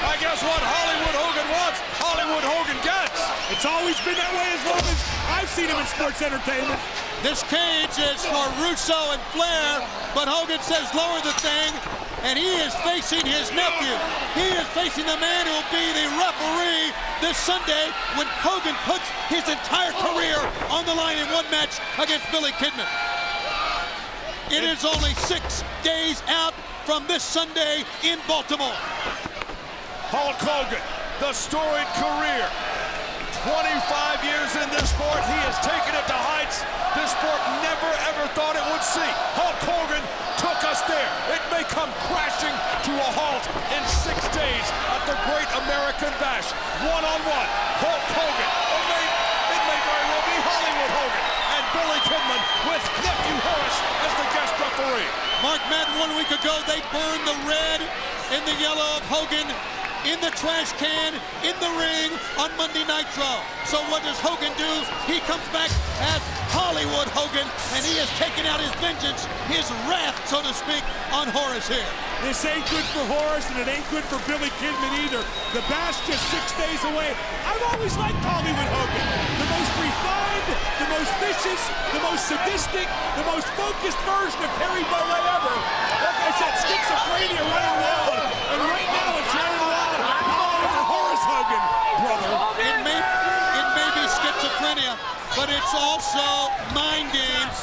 I guess what Hollywood Hogan wants, Hollywood Hogan gets. It's always been that way as long as I've seen him in sports entertainment. This cage is for Russo and Flair, but Hogan says lower the thing, and he is facing his nephew. He is facing the man who will be the referee this Sunday when Hogan puts his entire career on the line in one match against Billy Kidman. It is only 6 days out from this Sunday in Baltimore. Hulk Hogan, the storied career. 25 years in this sport, he has taken it to heights this sport never ever thought it would see. Hulk Hogan took us there. It may come crashing to a halt in 6 days at the Great American Bash. One-on-one, Hulk Hogan. It may very well be Hollywood Hogan and Billy Kidman with nephew Horace as the guest referee. Mark Madden 1 week ago, they burned the red and the yellow of Hogan in the trash can, in the ring on Monday Nitro. So what does Hogan do? He comes back as Hollywood Hogan, and he has taken out his vengeance, his wrath, so to speak, on Horace here. This ain't good for Horace, and it ain't good for Billy Kidman either. The Bash just 6 days away. I've always liked Hollywood Hogan. The most refined, the most vicious, the most sadistic, the most focused version of Terry Bollea ever. Like I said, schizophrenia running wild, and right now it's running wild all over Horace Hogan, brother. It may be schizophrenia, but it's also mind games.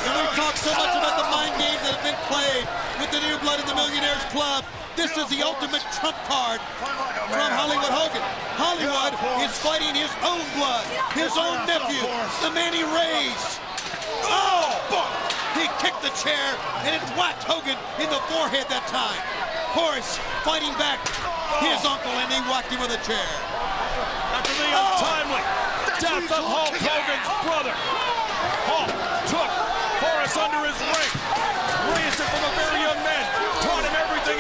And we've talked so much about the mind games that have been played with the new blood in the Millionaires Club. This is the ultimate trump card from Hollywood Hogan. Hollywood is fighting his own blood, his own nephew, the man he raised. Oh, boy! He kicked the chair, and it whacked Hogan in the forehead that time. Horace fighting back his uncle, and he whacked him with a chair. After the untimely death of Hulk Hogan's brother, Hulk took Horace under his wing, raised him from a very young man, taught him everything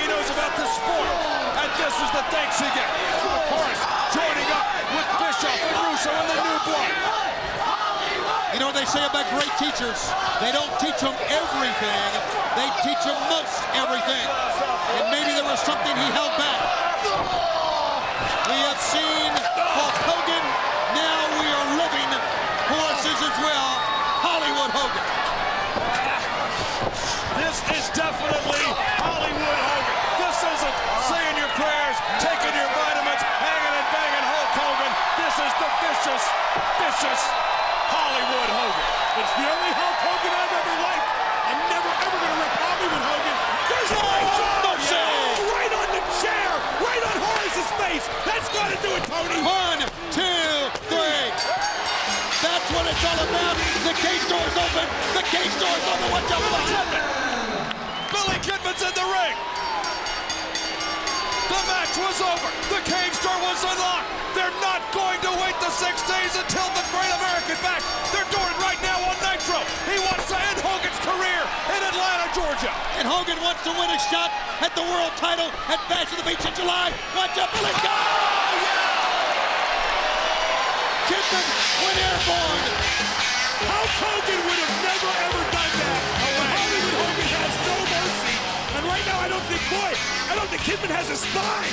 what they say about great teachers. They don't teach them everything. They teach them most everything. And maybe there was something he held back. We have seen Hulk Hogan. Now we are living horses as well. Hollywood Hogan. This is definitely Hollywood Hogan. This isn't saying your prayers, taking your vitamins, hanging and banging Hulk Hogan. This is the vicious Hollywood Hogan. It's the only Hulk Hogan I've ever liked. I'm never ever gonna rip Hollywood Hogan. There's a right on the chair, right on Horace's face. That's gotta do it, Tony. 1, 2, 3. That's what it's all about. The cage door's open. The cage door's open. Watch out, Billy Kidman's in the ring. The match was over. The cage door was unlocked. They're not going to wait the 6 days until the Great American Bash. They're doing it right now on Nitro. He wants to end Hogan's career in Atlanta, Georgia. And Hogan wants to win a shot at the world title at Bash of the Beach in July. Watch out, Billy. Go! Kidman went airborne. Hulk Hogan would have never ever done that. Hollywood Hogan has no mercy. And right now I don't think Kidman has a spine.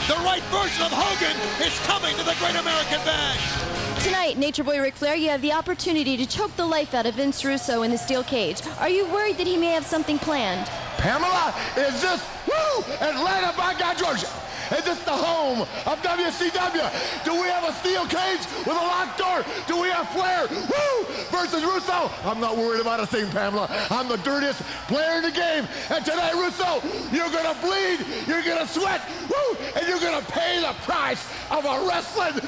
The right version of Hogan is coming to the Great American Bash. Tonight, Nature Boy Ric Flair, you have the opportunity to choke the life out of Vince Russo in the steel cage. Are you worried that he may have something planned? Pamela, is this, Atlanta, by God, Georgia? Is this the home of WCW? Do we have a steel cage with a locked door? Do we have Flair, versus Russo? I'm not worried about a thing, Pamela. I'm the dirtiest player in the game. And tonight, Russo, you're gonna bleed, you're gonna sweat, and you're gonna pay the price of a wrestling,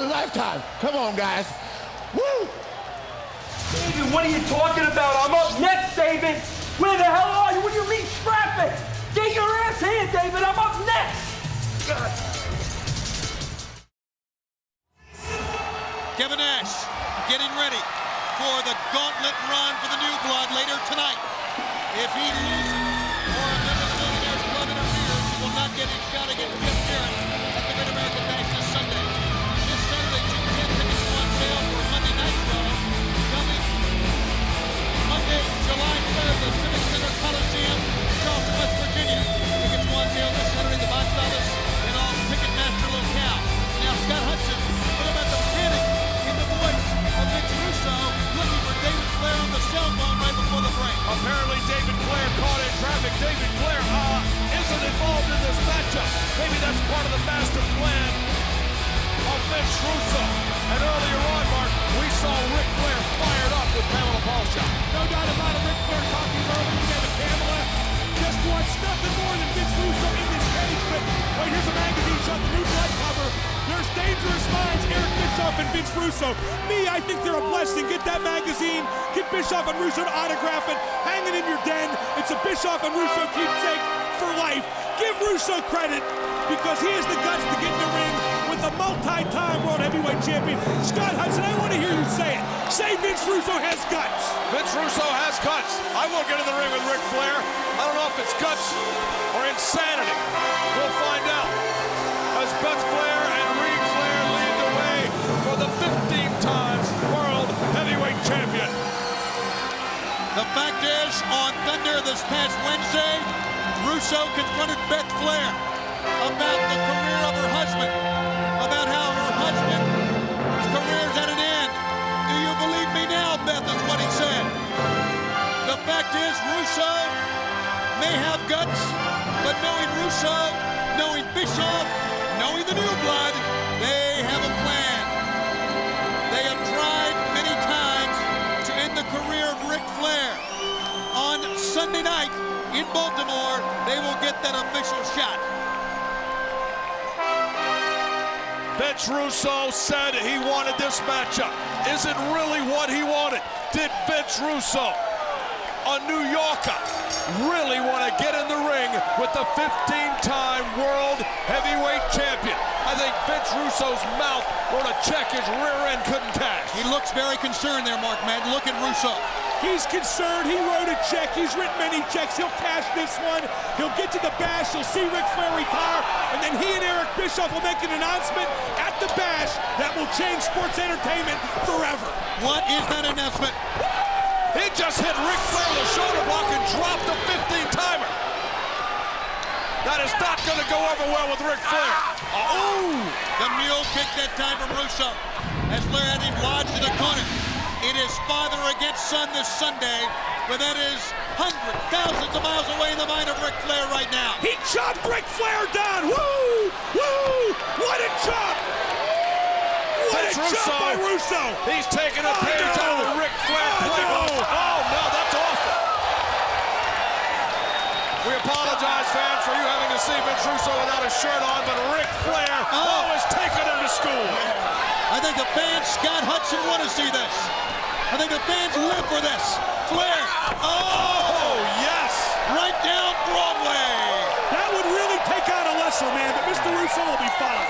lifetime. Come on, guys. David, what are you talking about? I'm up next, David. Where the hell are you? What do you mean traffic? Get your ass here, David. I'm up next. God. Kevin Nash getting ready for the gauntlet run for the new blood later tonight. If he loses or a member of the Millionaires Club interferes, he will not get his shot against Jeff Jarrett at the Great American Bash this Sunday. This Saturday, June 10th, tickets go on sale for Monday Nitro. Coming Monday, July 3rd, the Civic Center Coliseum, Charleston, West Virginia. Tickets go on sale this Saturday, the box office, and all Ticketmaster locale. Now, Scott Hudson, what about the panic in the voice of Vince Russo looking for David Flair on the cell phone right before the break? Apparently David Flair caught in traffic. David Flair isn't involved in this matchup. Maybe that's part of the master plan of Vince Russo. And earlier on, Mark, we saw Ric Flair fired up with Pamela Paulshot. No doubt about it. Ric Flair talking earlier today to Pamela. Just wants nothing more than Vince Russo in this cage. But wait, here's a magazine shot, the new blood cover. There's Dangerous Minds, Eric Bischoff and Vince Russo. Me, I think they're a blessing. Get that magazine, get Bischoff and Russo to autograph it, hang it in your den. It's a Bischoff and Russo keepsake for life. Give Russo credit because he has the guts to get in the ring with a multi-time World Heavyweight Champion. Scott Hudson, I want to hear you say it. Say Vince Russo has guts. Vince Russo has guts. I won't get in the ring with Ric Flair. I don't know if it's guts or insanity. We'll find out. As Beth Flair and Reed Flair lead the way for the 15-time World Heavyweight Champion. The fact is, on Thunder this past Wednesday, Russo confronted Beth Flair about the career of her husband, about how her husband's career's at an end. Do you believe me now, Beth, is what he said. The fact is, Russo may have guts, but knowing Russo, knowing Bischoff, knowing the new blood, they have a plan. They have tried many times to end the career of Ric Flair. On Sunday night in Baltimore, they will get that official shot. Vince Russo said he wanted this matchup. Is it really what he wanted? Did Vince Russo, a New Yorker, really want to get in the ring with the 15-time World Heavyweight Champion? I think Vince Russo's mouth wrote a check his rear end couldn't cash. He looks very concerned there, Mark Madden. Look at Russo. He's concerned. He wrote a check. He's written many checks. He'll cash this one. He'll get to the Bash. He'll see Ric Flair retire. And then he and Eric Bischoff will make an announcement at the Bash that will change sports entertainment forever. What is that announcement? He just hit Ric Flair with a shoulder block and dropped a 15-timer. That is not going to go over well with Ric Flair. Oh! The mule kick that time from Russo. As Flair had him lodged in the corner. It is father against son this Sunday, but that is hundreds, thousands of miles away in the mind of Ric Flair right now. He chopped Ric Flair down. Woo! Woo! What a chop! What a chop by Russo! He's taking a page out of the Ric Flair playbook. Oh, no, that's awful. We apologize, fans, for you having to see Vince Russo without a shirt on, but Ric Flair is taking him to school. I think the fans, Scott Hudson, want to see this. I think the fans live for this. Flair. Oh, yes. Right down Broadway. That would really take out a lesser man, but Mr. Russo will be fine.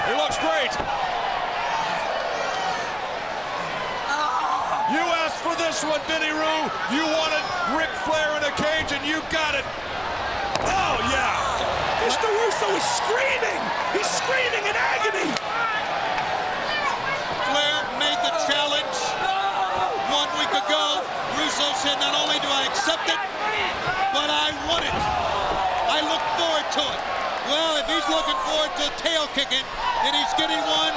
He looks great. You asked for this one, Vinny Roo. You wanted Ric Flair in a cage, and you got it. Oh, yeah. Mr. Russo is screaming. He's screaming in agony. Flair made the challenge 1 week ago. Russo said, not only do I accept it, but I want it. I look forward to it. Well, if he's looking forward to tail kicking, then he's getting one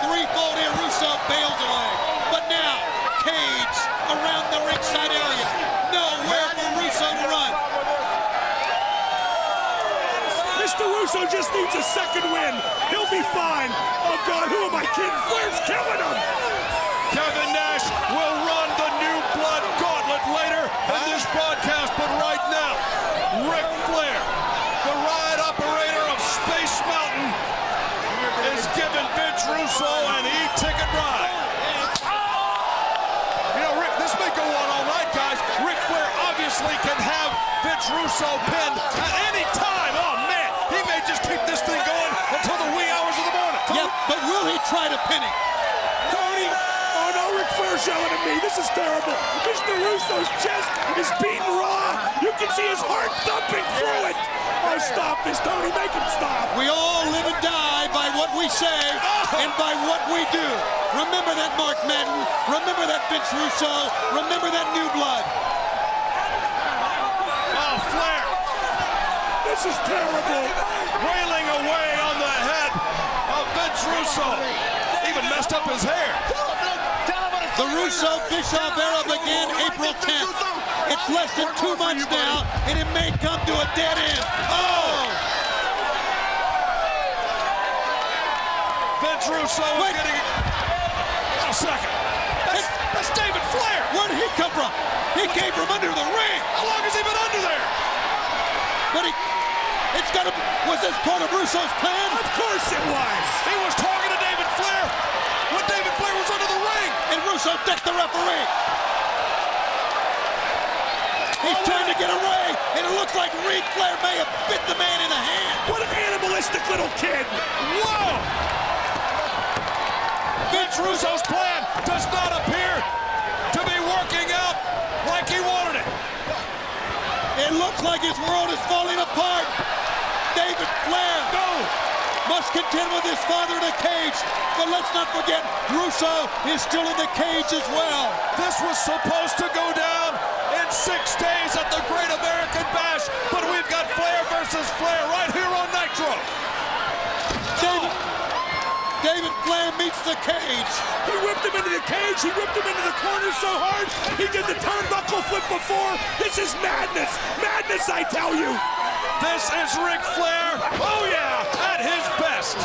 threefold here. Russo bails away. But now, cage around the ringside area. Nowhere for Russo to run. Mr. Russo just needs a second win. He'll be fine. Oh, God, who am I kidding? Flair's killing him. Kevin Nash will run the new blood gauntlet later in this broadcast, but right now, Ric Flair, the ride operator of Space Mountain, is giving Vince Russo an e-ticket ride. You know, Rick, this may go on all night, guys. Ric Flair obviously can have Vince Russo pinned at any time. Oh, man, he may just keep this thing going until the wee hours of the morning. Yeah, but will he try to pin him? Tony, oh no, Ric Flair's yelling at me. This is terrible. Mr. Russo's chest is beaten raw. You can see his heart thumping through it. Oh, stop this, Tony. Make him stop. We all live and die by what we say and by what we do. Remember that, Mark Madden. Remember that, Vince Russo. Remember that new blood. Oh, Flair. This is terrible. Wailing away on the head of Vince Russo. Even messed up his hair. The Russo-Bischoff era began April 10th. It's less than 2 months now, and it may come to a dead end. Oh! Vince Russo is getting it. Wait a second. That's David Flair. Where did he come from? He came from under the ring. How long has he been under there? But was this part of Russo's plan? Of course it was. He was talking to David Flair when David Flair was under the ring. And Russo decked the referee. He's trying to get away, and it looks like Ric Flair may have bit the man in the hand. What an animalistic little kid. Whoa! Vince Russo's plan does not appear to be working out like he wanted it. It looks like his world is falling apart. David Flair must contend with his father in a cage. But let's not forget, Russo is still in the cage as well. This was supposed to go down in 6 days at the Great American Bash, but we've got Flair versus Flair right here on Nitro. David Flair meets the cage. He whipped him into the cage. He whipped him into the corner so hard. He did the turnbuckle flip before. This is madness. Madness, I tell you. This is Ric Flair. Oh, yeah, at his best.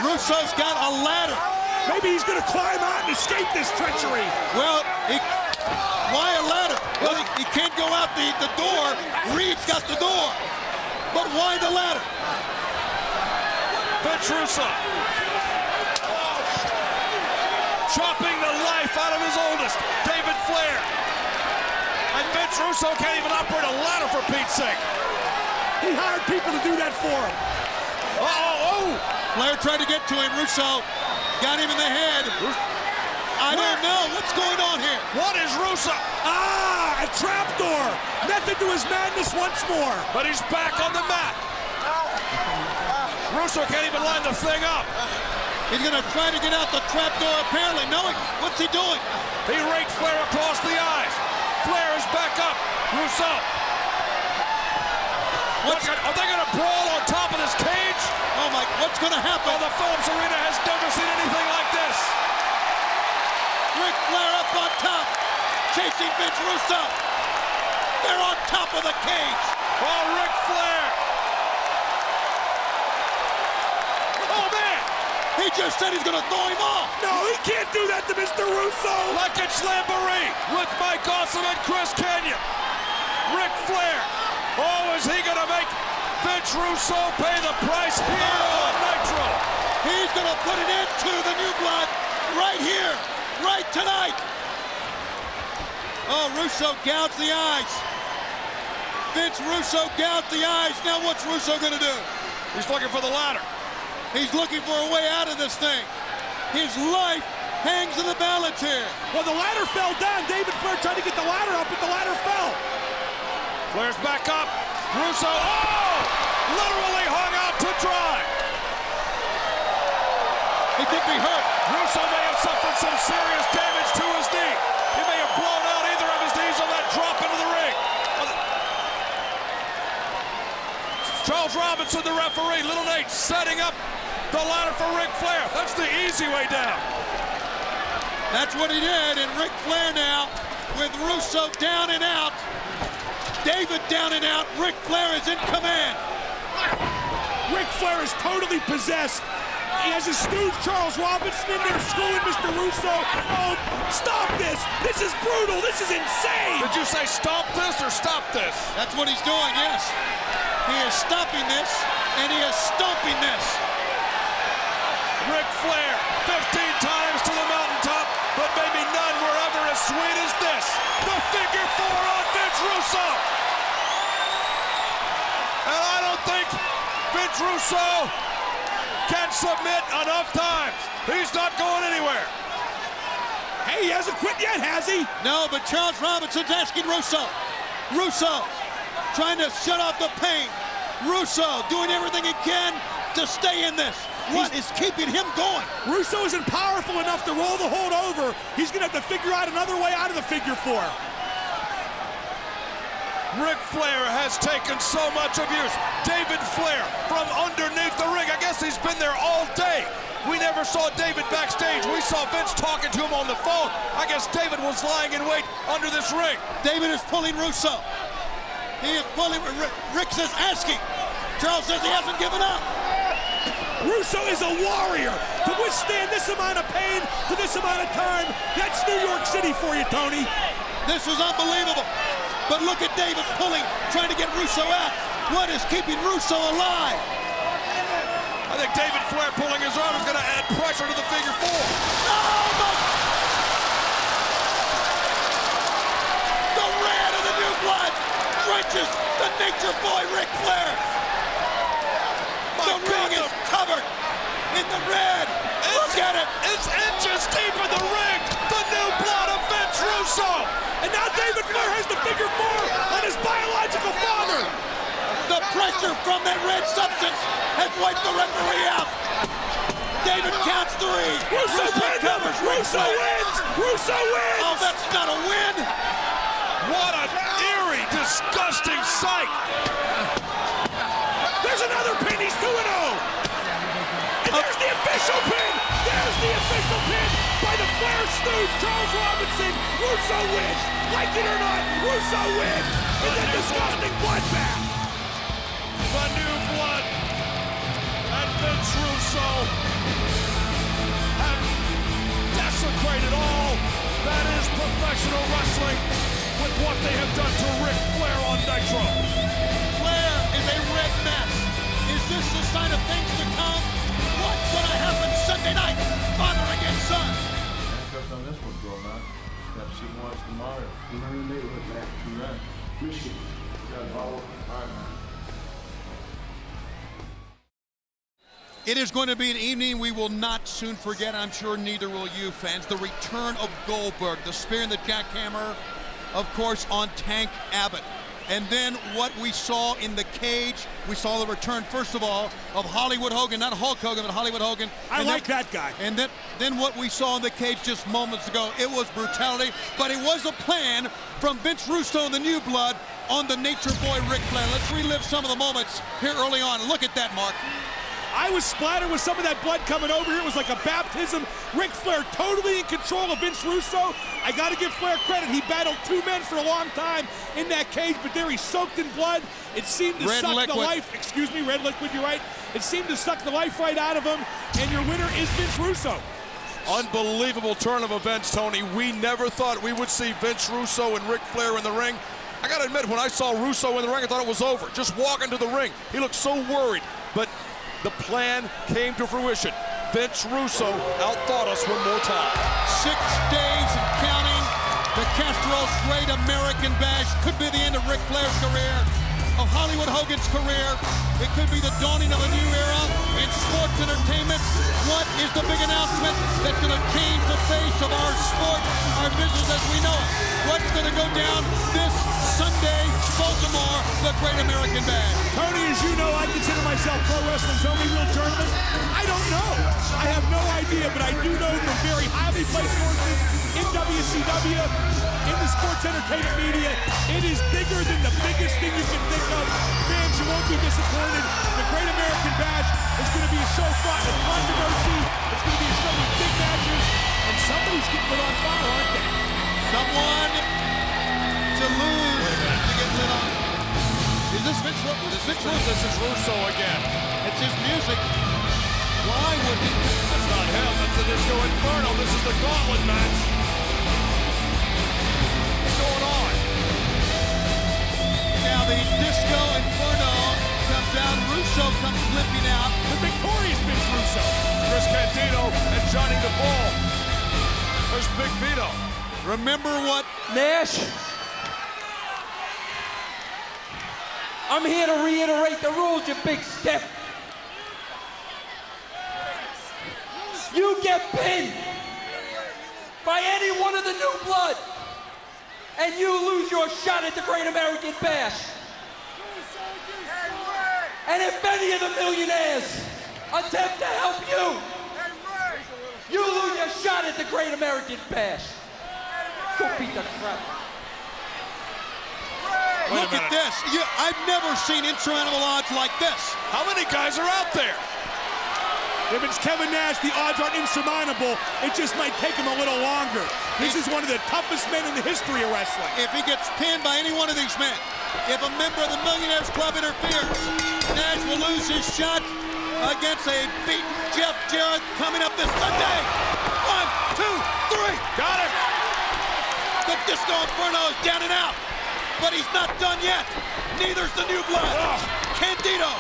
Russo's got a ladder. Maybe he's going to climb out and escape this treachery. Well, why a ladder? Well, he can't go out the door. Reed's got the door. But why the ladder? Vince Russo chopping the life out of his oldest, David Flair. And Vince Russo can't even operate a ladder for Pete's sake. He hired people to do that for him. Flair tried to get to him. Russo got him in the head. I don't know. What's going on here? What is Russo? A trapdoor. Method to his madness once more. But he's back on the mat. Russo can't even line the thing up. He's going to try to get out the trapdoor, apparently. No, what's he doing? He raked Flair across the eyes. Flair is back up. Russo. Are they going to brawl on top of this cage? Oh, my, what's going to happen? Oh, the Phillips Arena has never seen anything like this. Ric Flair up on top, chasing Vince Russo. They're on top of the cage. Oh, Ric Flair. Oh, man. He just said he's going to throw him off. No, he can't do that to Mr. Russo. Like it's Slamboree with Mike Awesome and Chris Canyon. Ric Flair. Oh, is he going to make Vince Russo pay the price here on Nitro? He's going to put it into the new blood right here, right tonight. Oh, Russo gouged the eyes. Vince Russo gouged the eyes. Now what's Russo going to do? He's looking for the ladder. He's looking for a way out of this thing. His life hangs in the balance here. Well, the ladder fell down. David Flair tried to get the ladder up, but the ladder fell. Flair's back up. Russo, oh! Literally hung out to dry. He could be hurt. Russo may have suffered some serious damage to his knee. He may have blown out either of his knees on that drop into the ring. Charles Robinson, the referee. Little Nate setting up the ladder for Ric Flair. That's the easy way down. That's what he did, and Ric Flair now with Russo down and out. David down and out. Ric Flair is in command. Ric Flair is totally possessed. He has his stooge Charles Robinson in there screwing Mr. Russo. Oh, stop this. This is brutal. This is insane. Did you say stop this or stop this? That's what he's doing, yes. He is stopping this, and he is stomping this. Ric Flair, 15 times to the mountaintop, but maybe none were ever as sweet as this. The figure four on Vince Russo. And I don't think Vince Russo can submit enough times. He's not going anywhere. Hey, he hasn't quit yet, has he? No, but Charles Robinson's asking Russo. Russo trying to shut off the pain. Russo doing everything he can to stay in this. What is keeping him going? Russo isn't powerful enough to roll the hold over. He's going to have to figure out another way out of the figure four. Ric Flair has taken so much abuse. David Flair from underneath the ring. I guess he's been there all day. We never saw David backstage. We saw Vince talking to him on the phone. I guess David was lying in wait under this ring. David is pulling Russo. He is pulling. Rick says asking. Charles says he hasn't given up. Russo is a warrior. To withstand this amount of pain for this amount of time, that's New York City for you, Tony. This was unbelievable. But look at David pulling, trying to get Russo out. What is keeping Russo alive? I think David Flair pulling his arm is going to add pressure to the figure four. Oh, the red of the new blood drenches the nature boy Ric Flair. The ring is covered in the red. Look at it. It's inches deep in the ring. The new blood of Vince Russo. And now David Flair has the figure four on his biological father. The pressure from that red substance has wiped the referee out. David counts three. Russo covers. Russo wins. Russo wins. Oh, that's not a win. What an eerie, disgusting sight. There's another pin. He's 2-0. And there's the official pin. There's the official pin by the Flair stooge, Charles Robinson. Russo wins. Like it or not, Russo wins in the disgusting bloodbath. The new blood and Vince Russo have desecrated all that is professional wrestling with what they have done to Ric Flair on Nitro. Flair is a red mess. Is this the sign of things to come? What's going to happen Sunday night? Father against son. Handcuffs on this one, bro, man. Got to see watch the monitor. We're in the neighborhood, man. Too right. Michigan. Got all right, man. It is going to be an evening we will not soon forget. I'm sure neither will you, fans. The return of Goldberg, the spear and the jackhammer, of course, on Tank Abbott. And then what we saw in the cage, we saw the return, first of all, of Hollywood Hogan, not Hulk Hogan, but Hollywood Hogan. I like that guy. And then what we saw in the cage just moments ago, it was brutality, but it was a plan from Vince Russo and the New Blood on the Nature Boy Ric Flair. Let's relive some of the moments here early on. Look at that, Mark. I was splattered with some of that blood coming over here. It was like a baptism. Ric Flair totally in control of Vince Russo. I got to give Flair credit. He battled two men for a long time in that cage, but there he's soaked in blood. It seemed to suck the life. Excuse me, red liquid, you're right. It seemed to suck the life right out of him, and your winner is Vince Russo. Unbelievable turn of events, Tony. We never thought we would see Vince Russo and Ric Flair in the ring. I got to admit, when I saw Russo in the ring, I thought it was over. Just walking to the ring. He looked so worried, but the plan came to fruition. Vince Russo outthought us one more time. 6 days and counting. The Castro's Great American Bash could be the end of Ric Flair's career, of Hollywood Hogan's career. It could be the dawning of a new era in sports entertainment. What is the big announcement that's going to change the face of our sport, our business as we know it? What's going to go down this Sunday, Baltimore, the Great American Bash? Tony, as you know, I consider myself pro wrestling's only real journalist. I don't know. I have no idea, but I do know from very highly placed sources in WCW, in the sports entertainment media, it is bigger than the biggest thing you can think of. Fans, you won't be disappointed. The Great American Bash is going to be a show fraught with controversy. It's going to be a show with big matches, and somebody's getting lit on fire, aren't they? Someone to lose to get lit on. Is this Vince Russo? This is Russo again. It's his music. Why would he? That's not him. That's the Disco Inferno. This is the Gauntlet Match. What's going on? Now the Disco Inferno comes out. Russo comes flipping out. The victorious Vince Russo. Chris Candido and Johnny the Bull. There's Big Vito. Remember what? Nash, I'm here to reiterate the rules, you big step. You get pinned by any one of the New Blood, and you lose your shot at the Great American Bash. And if any of the millionaires attempt to help you, you lose your shot at the Great American Bash. Go beat the crap. Look at this. I've never seen insurmountable odds like this. How many guys are out there? If it's Kevin Nash, the odds aren't insurmountable. It just might take him a little longer. This is one of the toughest men in the history of wrestling. If he gets pinned by any one of these men, if a member of the Millionaires Club interferes, Nash will lose his shot against a beaten Jeff Jarrett coming up this Sunday. 1, 2, 3. Got it. The Disco Inferno is down and out, but he's not done yet. Neither's the New Blood. Candido,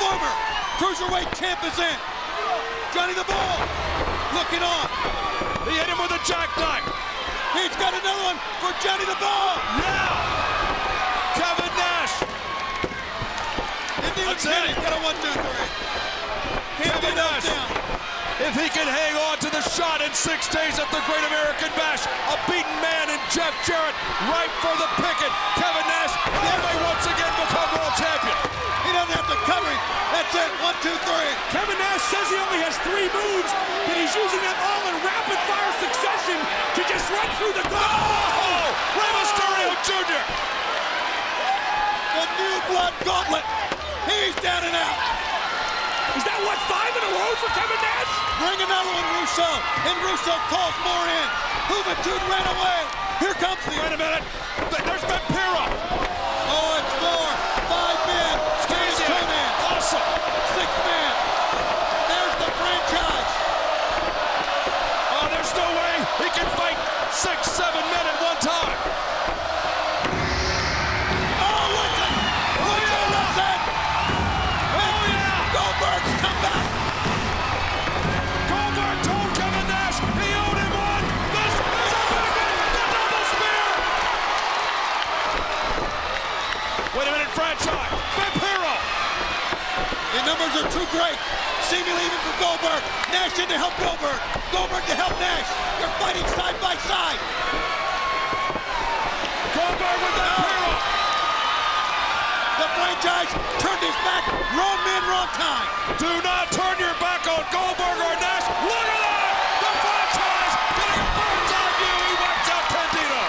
former Cruiserweight champ, is in. Johnny the Bull, looking on. He hit him with a jackknife. He's got another one for Johnny the Bull. Yeah. Kevin Nash. That's it. He's got a 1, 2, 3. Kevin Nash. If he can hang on to the shot in 6 days at the Great American Bash, a beaten man in Jeff Jarrett, ripe for the picket. Kevin Nash may once again become world champion. He doesn't have to cover him. That's it. 1, 2, 3. Kevin Nash says he only has 3 moves, but he's using them all in rapid fire succession to just run through the gauntlet. Oh! Rey Mysterio Jr. The New Blood Gauntlet. He's down and out. Is that what, 5 in a row for Kevin Nash? Bring another one, Russo. And Russo calls more in. Juventud ran away. Here comes the... Wait a minute. There's Vampiro. Oh, it's 4, 5 men. Crazy. Awesome. 6 men. There's the franchise. Oh, there's no way he can fight 6, 7 men at one time. Oh, listen. Listen. Oh, yeah. Goldberg's come back. Goldberg told Kevin Nash he owed him one. This is a weapon. The double spear. Wait a minute, franchise. Vampiro. The numbers are too great. seemingly even for Goldberg. Nash in to help Goldberg. Goldberg to help Nash. They're fighting side by side. Goldberg with the hero. The franchise turned his back. Wrong man, wrong time. Do not turn your back on Goldberg or Nash. Look at that! The franchise getting a bird's eye view. He wipes out Tandito.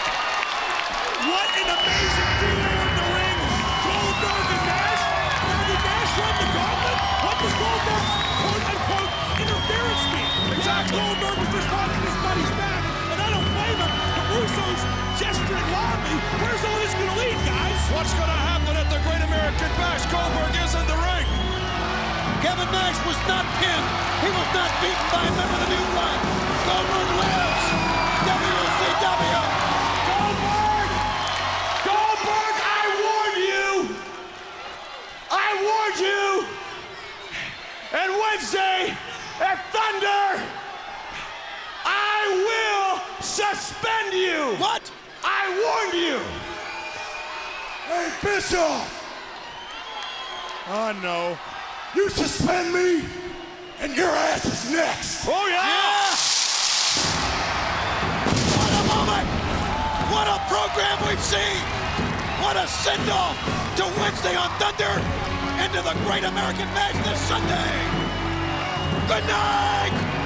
What an amazing duo in the ring. Goldberg and Nash. Now did Nash run the gauntlet? What does Goldberg's quote-unquote interference mean? Exactly. Goldberg was just watching his buddy's back, and I don't blame him. The Russos gesturing loudly. Where's all this going to lead, guys? What's going to happen at the Great American Bash? Goldberg is in the ring. Kevin Nash was not pinned. He was not beaten by a member of the New Blood. Goldberg lives. WCW. Goldberg! Goldberg, I warned you! I warned you! And Wednesday at Thunder, I will suspend you! What? I warned you! Hey, Bischoff! Oh, no. You suspend me, and your ass is next. Oh, yeah! What a moment! What a program we've seen! What a send-off to Wednesday on Thunder into the Great American Match this Sunday! Good night!